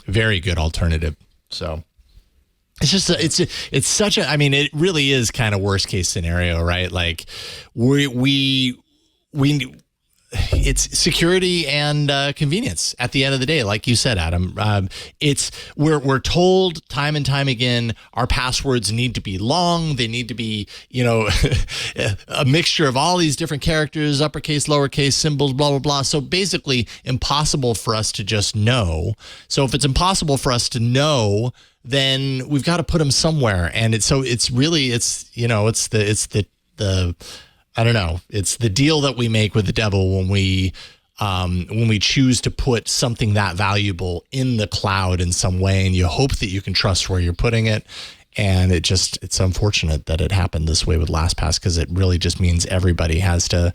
very good alternative. So it's just it's such a, I mean, it really is kind of worst case scenario, right? Like we it's security and convenience at the end of the day. Like you said, Adam, we're told time and time again, our passwords need to be long. They need to be, a mixture of all these different characters, uppercase, lowercase, symbols, blah, blah, blah. So basically impossible for us to just know. So if it's impossible for us to know, then we've got to put them somewhere. And it's I don't know. It's the deal that we make with the devil when we choose to put something that valuable in the cloud in some way, and you hope that you can trust where you're putting it. And it's unfortunate that it happened this way with LastPass, because it really just means everybody has to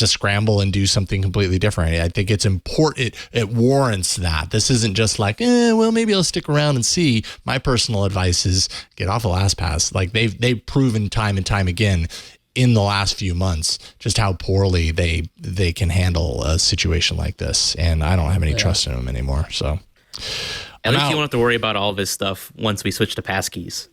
scramble and do something completely different. I think it's important. It warrants that. This isn't just like, well, maybe I'll stick around and see. My personal advice is get off of LastPass. Like they've proven time and time again in the last few months just how poorly they can handle a situation like this, and I don't have any trust in them anymore. So at least you won't have to worry about all this stuff once we switch to passkeys.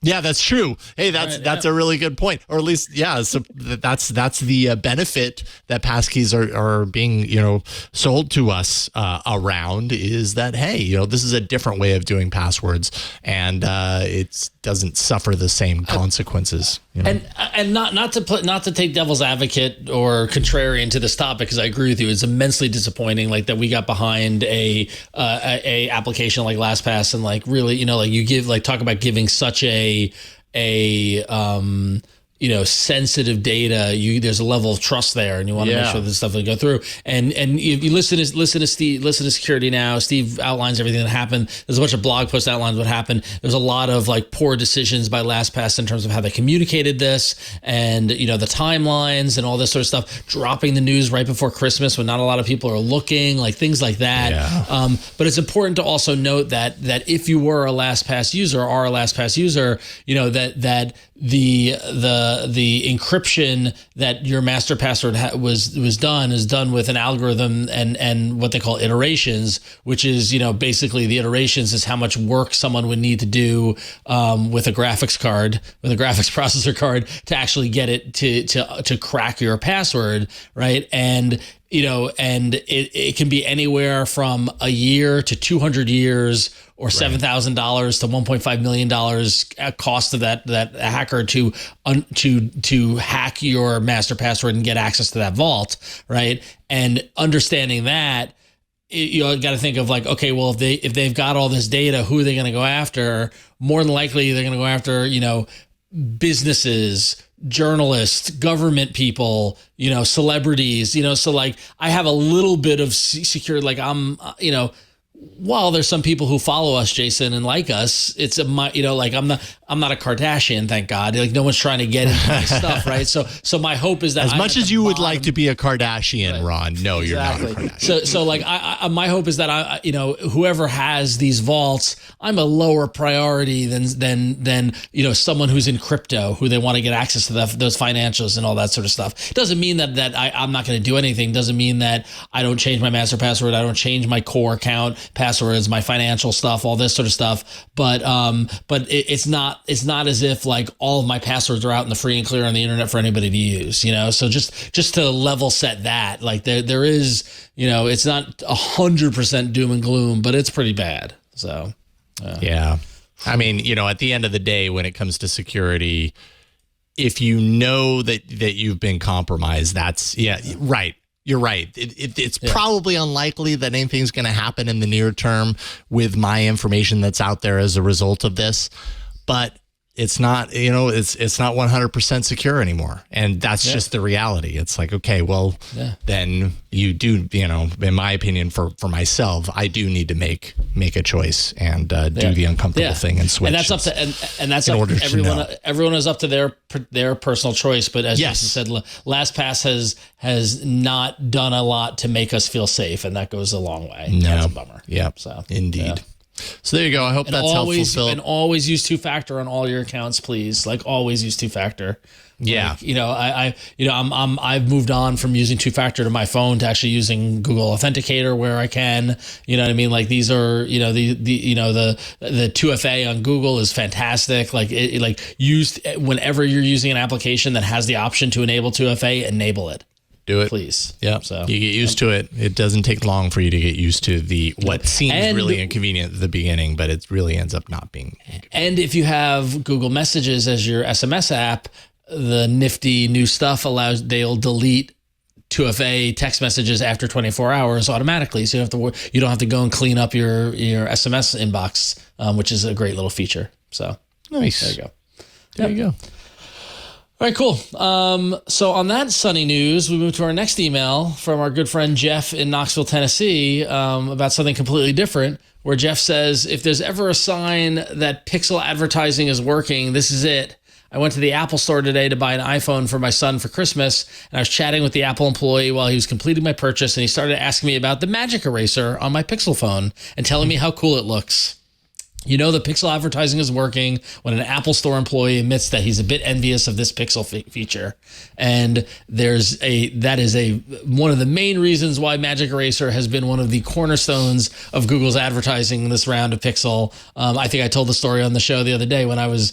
Yeah, that's true. Hey, that's a really good point. Or at least, so that's the benefit that passkeys are being, sold to us around, is that, hey, this is a different way of doing passwords, and it doesn't suffer the same consequences. And not to take devil's advocate or contrarian to this topic, because I agree with you, it's immensely disappointing like that we got behind a application like LastPass, and like really, you give, like, talk about giving such a sensitive data. There's a level of trust there, and you want to make sure this stuff will go through. And if you listen to Steve, listen to Security Now. Steve outlines everything that happened. There's a bunch of blog posts outlines what happened. There's a lot of like poor decisions by LastPass in terms of how they communicated this, and the timelines and all this sort of stuff. Dropping the news right before Christmas when not a lot of people are looking, like things like that. Yeah. But it's important to also note that if you were a LastPass user or are a LastPass user, that the encryption that your master password is done with an algorithm and what they call iterations, which is basically the iterations is how much work someone would need to do with a graphics processor card to actually get it to crack your password, right? And it can be anywhere from a year to 200 years, or $7,000 to $1.5 million cost of that hacker to hack your master password and get access to that vault, right? And understanding that, you got to think of like, okay, well, if they've got all this data, who are they going to go after? More than likely, they're going to go after businesses, journalists, government people, celebrities, so like I have a little bit of security, like I'm, while there's some people who follow us, Jason, and like us, it's like I'm not a Kardashian, thank God. Like no one's trying to get into my stuff, right? So my hope is that as much as you would like to be a Kardashian, right, Ron, no, you're not a Kardashian. So like my hope is that whoever has these vaults, I'm a lower priority than someone who's in crypto, who they want to get access to those financials and all that sort of stuff. It doesn't mean that I'm not going to do anything. Doesn't mean that I don't change my master password. I don't change my core account. passwords, my financial stuff, all this sort of stuff. But it's not as if like all of my passwords are out in the free and clear on the internet for anybody to use, you know? So just to level set that, like there is, you know, it's not 100% doom and gloom, but it's pretty bad. So, yeah. I mean, you know, at the end of the day, when it comes to security, if you know that you've been compromised, that's right. You're right. It's probably unlikely that anything's going to happen in the near term with my information that's out there as a result of this, but it's not, you know, it's not 100% secure anymore. And that's just the reality. It's like, okay, well, then you do, you know, in my opinion, for myself, I do need to make a choice and do the uncomfortable thing and switch. And that's up to, and that's up to everyone. Everyone is up to their personal choice. But as Jason said, LastPass has not done a lot to make us feel safe. And that goes a long way. No. That's a bummer. Yeah. So indeed. Yeah. So there you go. I hope that's helpful, Phil. And always use 2-factor on all your accounts, please. Like always use 2-factor. Yeah. Like, you know, I've moved on from using 2-factor to my phone to actually using Google Authenticator where I can. You know what I mean? Like these are, you know, the 2FA on Google is fantastic. Like used whenever you're using an application that has the option to enable 2FA, enable it. Do it, please. Yeah. So you get used to it. It doesn't take long for you to get used to what seems really inconvenient at the beginning, but it really ends up not being. And if you have Google Messages as your SMS app, the nifty new stuff they'll delete 2FA text messages after 24 hours automatically, so you don't have to go and clean up your SMS inbox, which is a great little feature. So nice. There you go. There you go. All right, cool. So on that sunny news, we move to our next email from our good friend Jeff in Knoxville, Tennessee, about something completely different, where Jeff says, if there's ever a sign that pixel advertising is working, this is it. I went to the Apple store today to buy an iPhone for my son for Christmas, and I was chatting with the Apple employee while he was completing my purchase, and he started asking me about the Magic Eraser on my Pixel phone and telling me how cool it looks. You know the pixel advertising is working when an Apple Store employee admits that he's a bit envious of this pixel feature. And that is one of the main reasons why Magic Eraser has been one of the cornerstones of Google's advertising this round of Pixel. I think I told the story on the show the other day when I was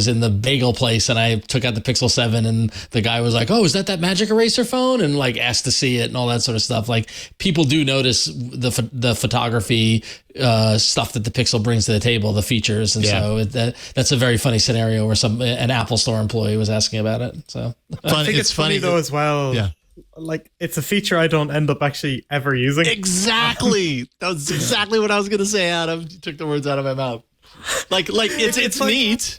in the bagel place and I took out the Pixel 7 and the guy was like, "Oh, is that Magic Eraser phone?" and like asked to see it and all that sort of stuff. Like people do notice the photography stuff that the Pixel brings to the table, the features, and so that's a very funny scenario where an Apple Store employee was asking about it. So I think it's funny though as well. Yeah, like it's a feeture I don't end up actually ever using. Exactly, that was exactly what I was gonna say, Adam. You took the words out of my mouth. Like it's neat.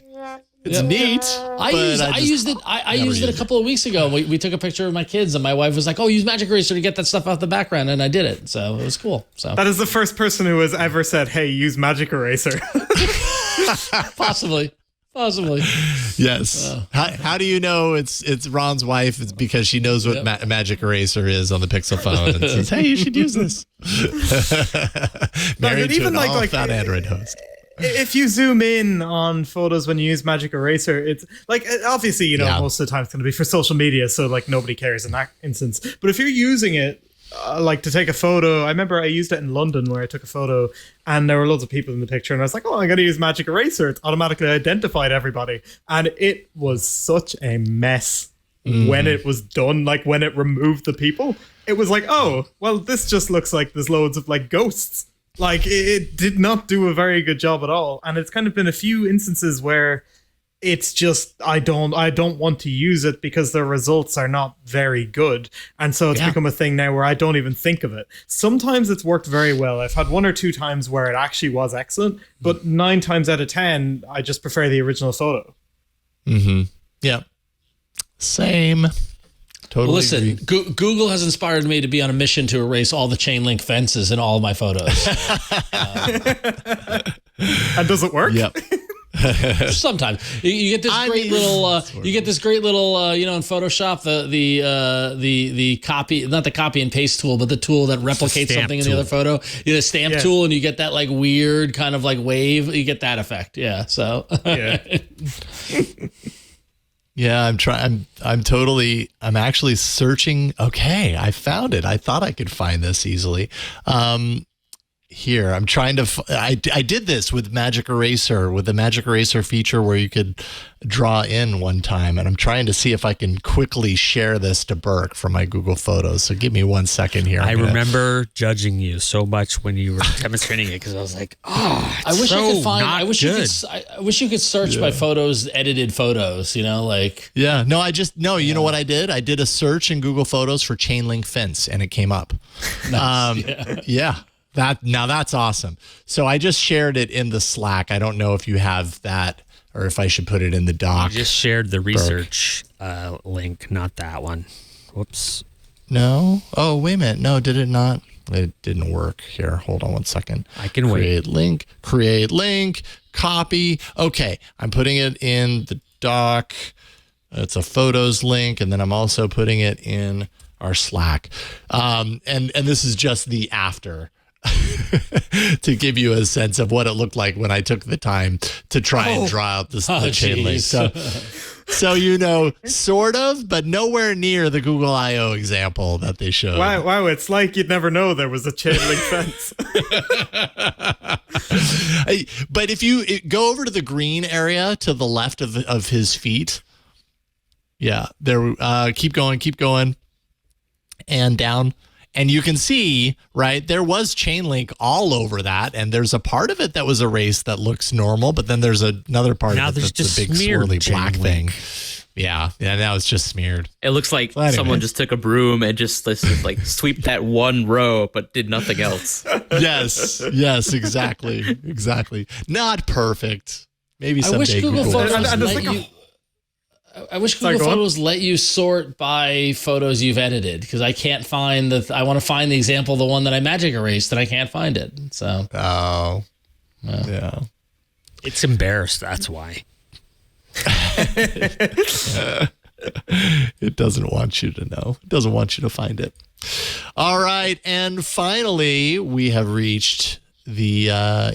It's neat. I used it a couple of weeks ago. We took a picture of my kids, and my wife was like, "Oh, use Magic Eraser to get that stuff out the background," and I did it. So it was cool. So that is the first person who has ever said, "Hey, use Magic Eraser." Possibly. Yes. How do you know it's Ron's wife? It's because she knows what Magic Eraser is on the Pixel phone and says, "Hey, you should use this." Married to an all-fat Android host. If you zoom in on photos when you use Magic Eraser, it's like, obviously, you know, most of the time it's going to be for social media, so like nobody cares in that instance. But if you're using it like to take a photo, I remember I used it in London where I took a photo and there were loads of people in the picture and I was like, "Oh, I'm going to use Magic Eraser." It's automatically identified everybody. And it was such a mess when it was done, like when it removed the people. It was like, "Oh, well, this just looks like there's loads of like ghosts." Like it did not do a very good job at all, and it's kind of been a few instances where it's just I don't want to use it because the results are not very good, and so it's become a thing now where I don't even think of it. Sometimes it's worked very well. I've had 1 or 2 times where it actually was excellent, but 9 times out of 10, I just prefer the original photo. Mm-hmm. Yeah. Same. Totally. Listen, Google has inspired me to be on a mission to erase all the chain link fences in all of my photos. And does it work? Yep. Sometimes you get this great little, you know, in Photoshop, the copy, not the copy and paste tool, but the tool that replicates something in the other photo. You know, stamp tool, and you get that like weird kind of like wave. You get that effect. Yeah. So. Yeah. Yeah, I'm actually searching. Okay, I found it. I thought I could find this easily. here. I'm trying to. I did this with Magic Eraser, with the Magic Eraser feature where you could draw in one time, and I'm trying to see if I can quickly share this to Burke from my Google Photos. So give me 1 second here. I remember judging you so much when you were demonstrating it because I was like, "Oh, I wish I could find. I wish you could search by photos, edited photos. You know, like yeah. No, You know what I did? I did a search in Google Photos for chain link fence, and it came up. Nice. Yeah. That's awesome. So I just shared it in the Slack. I don't know if you have that or if I should put it in the doc. You just shared the research link, not that one. Whoops. No. Oh, wait a minute. No, did it not? It didn't work. Here, hold on 1 second. I can wait. Create link, copy. Okay, I'm putting it in the doc. It's a photos link, and then I'm also putting it in our Slack. And this is just the after. To give you a sense of what it looked like when I took the time to try and draw out the chain link. So you know, sort of, but nowhere near the Google I/O example that they showed. Wow, it's like you'd never know there was a chain link fence. But if you go over to the green area to the left of his feet, yeah, there. Keep going, and down. And you can see, right, there was chain link all over that, and there's a part of it that was erased that looks normal, but then there's another part of it that's just a big swirly black thing. Yeah, now it's just smeared. It looks like someone just took a broom and just like sweep that one row, but did nothing else. Yes, exactly. Not perfect. Maybe someday I wish Google Photos I wish Google Photos let you sort by photos you've edited, because I can't find I want to find the example, the one that I magic erased, and I can't find it. So. Oh. Yeah. It's embarrassed. That's why. It doesn't want you to know. It doesn't want you to find it. All right. And finally, we have reached the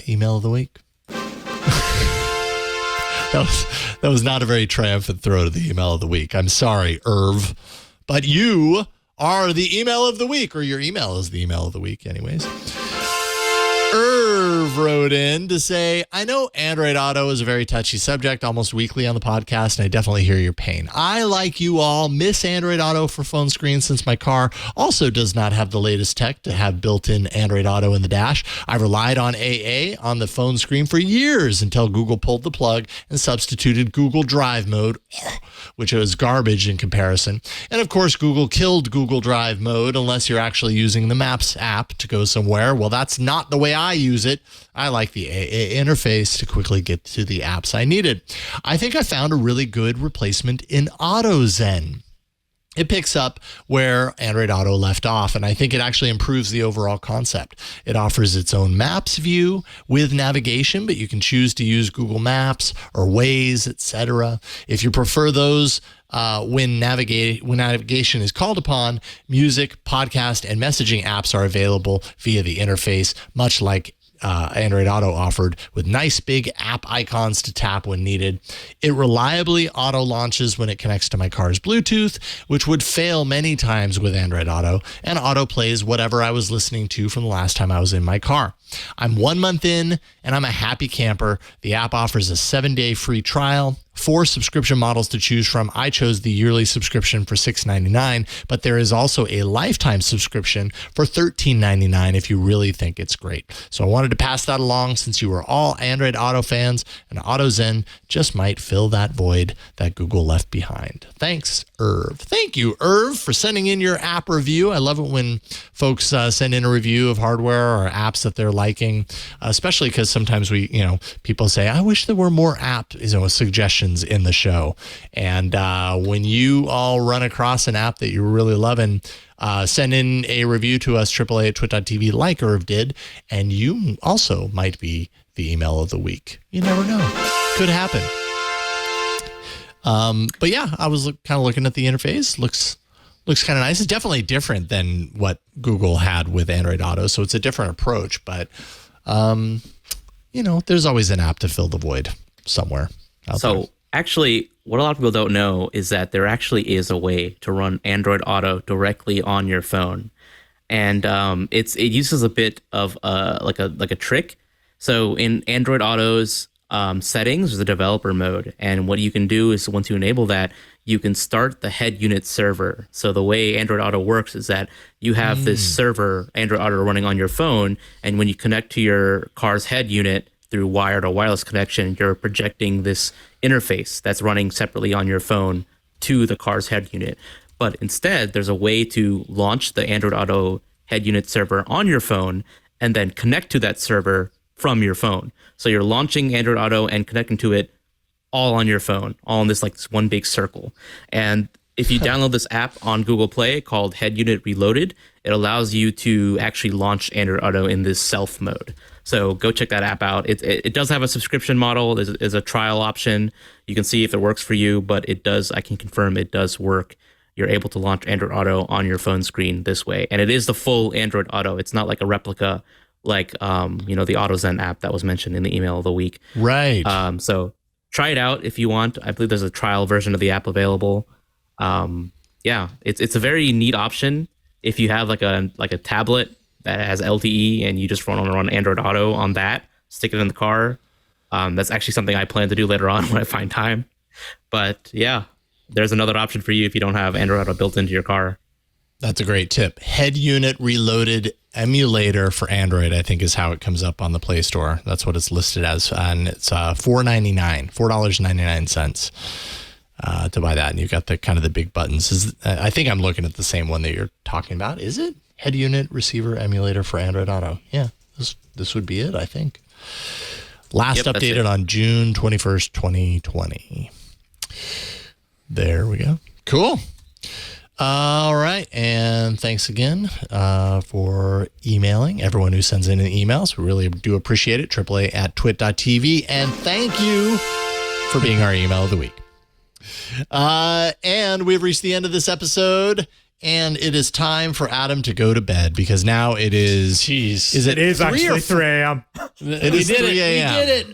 email of the week. That was not a very triumphant throw to the email of the week. I'm sorry, Irv, but you are the email of the week, or your email is the email of the week anyways. Irv wrote in to say, I know Android Auto is a very touchy subject almost weekly on the podcast, and I definitely hear your pain. I, like you all, miss Android Auto for phone screens since my car also does not have the latest tech to have built-in Android Auto in the dash. I relied on AA on the phone screen for years until Google pulled the plug and substituted Google Drive mode, which was garbage in comparison. And of course, Google killed Google Drive mode unless you're actually using the Maps app to go somewhere. Well, that's not the way I use it. I like the AA interface to quickly get to the apps I needed. I think I found a really good replacement in AutoZen. It picks up where Android Auto left off, and I think it actually improves the overall concept. It offers its own Maps view with navigation, but you can choose to use Google Maps or Waze, etc. If you prefer those, when navigation is called upon, music, podcast, and messaging apps are available via the interface, much like Android Auto offered, with nice big app icons to tap when needed. It reliably auto launches when it connects to my car's Bluetooth, which would fail many times with Android Auto, and auto plays whatever I was listening to from the last time I was in my car. I'm 1 month in, and I'm a happy camper. The app offers a 7-day free trial, 4 subscription models to choose from. I chose the yearly subscription for $6.99, but there is also a lifetime subscription for $13.99 if you really think it's great. So I wanted to pass that along since you are all Android Auto fans, and AutoZen just might fill that void that Google left behind. Thanks, Irv. Thank you, Irv, for sending in your app review. I love it when folks send in a review of hardware or apps that they're liking, especially because sometimes people say, I wish there were more app suggestions in the show. And when you all run across an app that you're really loving, send in a review to us, AAA@twit.tv, like Irv did, and you also might be the email of the week. You never know. Could happen. But yeah, I was kind of looking at the interface. Looks kind of nice. It's definitely different than what Google had with Android Auto, so it's a different approach. But, there's always an app to fill the void somewhere out there. Actually, what a lot of people don't know is that there actually is a way to run Android Auto directly on your phone. and it uses a bit of like a trick. So in Android Auto's settings, there's a developer mode, and what you can do is once you enable that, you can start the head unit server. So the way Android Auto works is that you have this server, Android Auto, running on your phone, and when you connect to your car's head unit through wired or wireless connection, you're projecting this interface that's running separately on your phone to the car's head unit. But instead, there's a way to launch the Android Auto head unit server on your phone and then connect to that server from your phone. So you're launching Android Auto and connecting to it all on your phone, all in this one big circle. And if you download this app on Google Play called Head Unit Reloaded, it allows you to actually launch Android Auto in this self mode. So go check that app out. It does have a subscription model. There's a trial option. You can see if it works for you, but I can confirm it does work. You're able to launch Android Auto on your phone screen this way. And it is the full Android Auto. It's not like a replica like the AutoZen app that was mentioned in the email of the week. Right. So try it out if you want. I believe there's a trial version of the app available. It's a very neat option if you have like a tablet that has LTE and you just want to run Android Auto on that, stick it in the car. That's actually something I plan to do later on when I find time. But yeah, there's another option for you if you don't have Android Auto built into your car. That's a great tip. Head Unit Reloaded emulator for Android, I think, is how it comes up on the Play Store. That's what it's listed as, and it's $4.99 to buy that. And you've got the kind of the big buttons. I think I'm looking at the same one that you're talking about. Is it Head Unit Receiver Emulator for Android Auto? Yeah, this would be it, I think. Last updated on June 21st, 2020. There we go. Cool. All right. And thanks again for emailing everyone who sends in emails. We really do appreciate it. AAA@twit.tv. And thank you for being our email of the week. And we've reached the end of this episode. And it is time for Adam to go to bed because now it is. Jeez. It is actually 3 a.m. It is 3 a.m. We did it.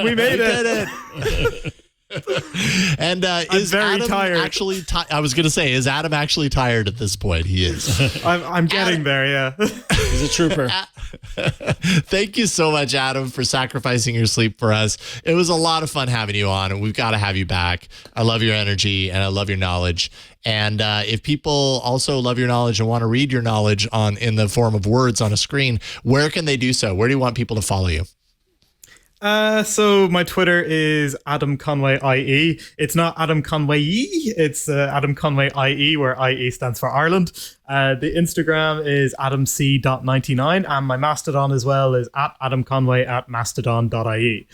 We made it. And is very Adam tired. actually I was going to say, is Adam actually tired at this point? He is. I'm getting there, yeah. He's a trooper. Thank you so much, Adam, for sacrificing your sleep for us. It was a lot of fun having you on, and we've got to have you back. I love your energy, and I love your knowledge. And if people also love your knowledge and want to read your knowledge in the form of words on a screen, where can they do so? Where do you want people to follow you? So my Twitter is Adam Conway IE. It's not Adam Conway, it's Adam Conway IE, where IE stands for Ireland. The Instagram is adamc.99, and my Mastodon as well is @adamconway@mastodon.ie.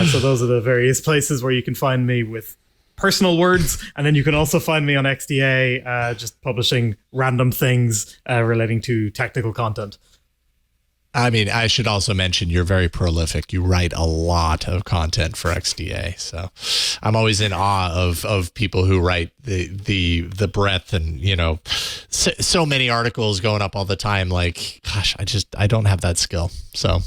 So those are the various places where you can find me with personal words, and then you can also find me on XDA, just publishing random things relating to technical content. I mean, I should also mention you're very prolific. You write a lot of content for XDA, so I'm always in awe of people who write the breadth and so many articles going up all the time. Like, gosh, I don't have that skill. So,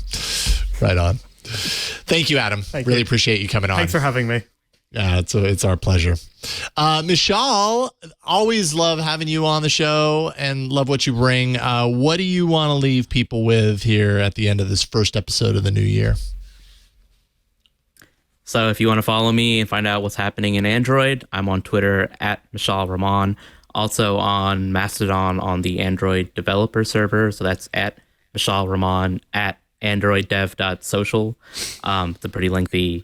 right on. Thank you, Adam. Really appreciate you coming on. Thanks for having me. Yeah, it's our pleasure. Michelle, always love having you on the show and love what you bring. What do you want to leave people with here at the end of this first episode of the new year? So if you want to follow me and find out what's happening in Android, I'm on Twitter @MishalRahman. Also on Mastodon on the Android developer server. So that's @MishalRahman @androiddev.social. It's a pretty lengthy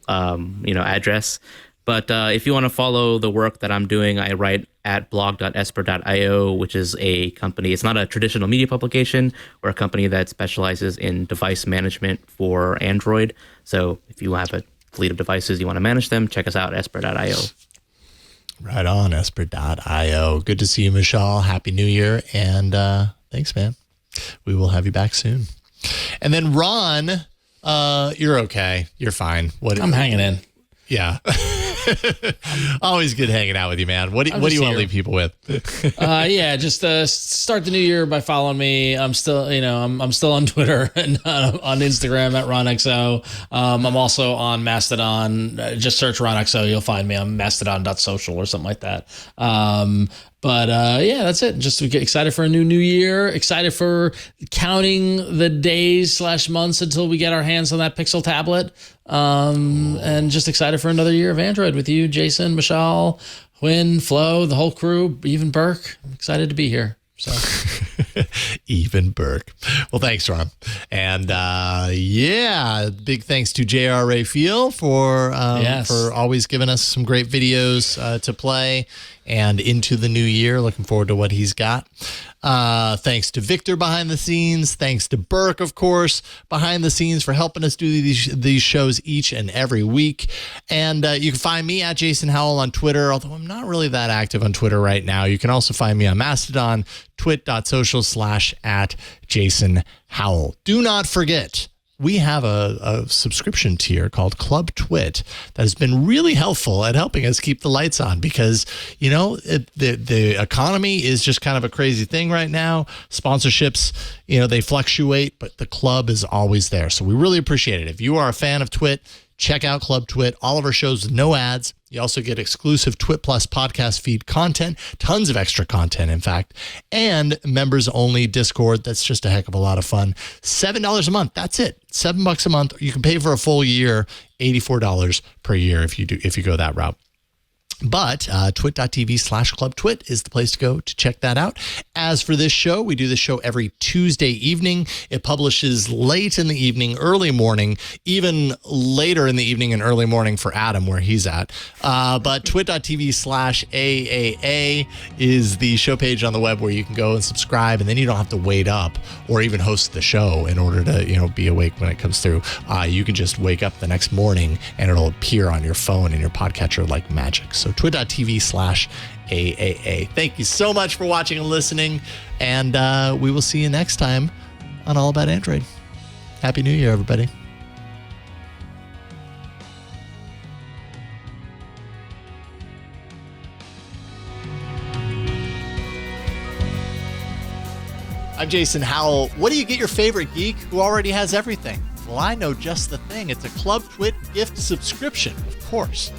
address. But if you want to follow the work that I'm doing, I write at blog.esper.io, which is a company. It's not a traditional media publication. We're a company that specializes in device management for Android. So if you have a fleet of devices, you want to manage them, check us out, esper.io. Right on, esper.io. Good to see you, Michelle. Happy New Year. And thanks, man. We will have you back soon. And then Ron, you're okay. You're fine. I'm hanging in. Yeah. Always good hanging out with you, man. What do you want to leave people with? Just start the new year by following me. I'm still, I'm still on Twitter and on Instagram @RonXO. I'm also on Mastodon. Just search RonXO. You'll find me on mastodon.social or something like that. But yeah, that's it. Just to get excited for a new year. Excited for counting the days / months until we get our hands on that Pixel tablet. And just excited for another year of Android with you, Jason, Michelle, Huynh, Flo, the whole crew, even Burke. I'm excited to be here. So even Burke. Well, thanks, Ron. And yeah, big thanks to J.R. Raphael for always giving us some great videos to play and into the new year. Looking forward to what he's got. Thanks to Victor behind the scenes. Thanks to Burke, of course, behind the scenes for helping us do these shows each and every week. And you can find me at Jason Howell on Twitter, although I'm not really that active on Twitter right now. You can also find me on Mastodon, twit.social/@Jason Howell. Do not forget, we have a subscription tier called Club Twit that has been really helpful at helping us keep the lights on because, you know, the economy is just kind of a crazy thing right now. Sponsorships, you know, they fluctuate, but the club is always there. So we really appreciate it. If you are a fan of Twit, check out Club Twit. All of our shows with no ads. You also get exclusive Twit Plus podcast feed content, tons of extra content, in fact, and members-only Discord. That's just a heck of a lot of fun. $7 a month. That's it. $7 a month. You can pay for a full year, $84 per year if you go that route. But twit.tv/clubtwit is the place to go to check that out. As for this show, we do this show every Tuesday evening. It publishes late in the evening, early morning, even later in the evening and early morning for Adam, where he's at. But twit.tv/AAA is the show page on the web where you can go and subscribe, and then you don't have to wait up or even host the show in order to, you know, be awake when it comes through. You can just wake up the next morning and it'll appear on your phone and your podcatcher like magic. So twit.tv/AAA. Thank you so much for watching and listening, and we will see you next time on All About Android. Happy New Year, everybody. I'm Jason Howell. What do you get your favorite geek who already has everything? Well, I know just the thing. It's a Club Twit gift subscription, of course.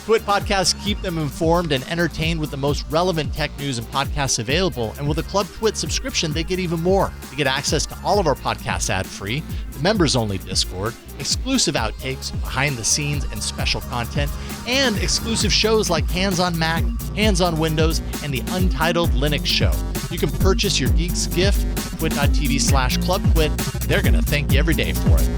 Twit podcasts keep them informed and entertained with the most relevant tech news and podcasts available. And with a Club Twit subscription, they get even more. They get access to all of our podcasts ad-free, the members-only Discord, exclusive outtakes, behind the scenes, and special content, and exclusive shows like Hands on Mac, Hands on Windows, and the Untitled Linux Show. You can purchase your geek's gift at twit.tv/clubtwit. They're going to thank you every day for it.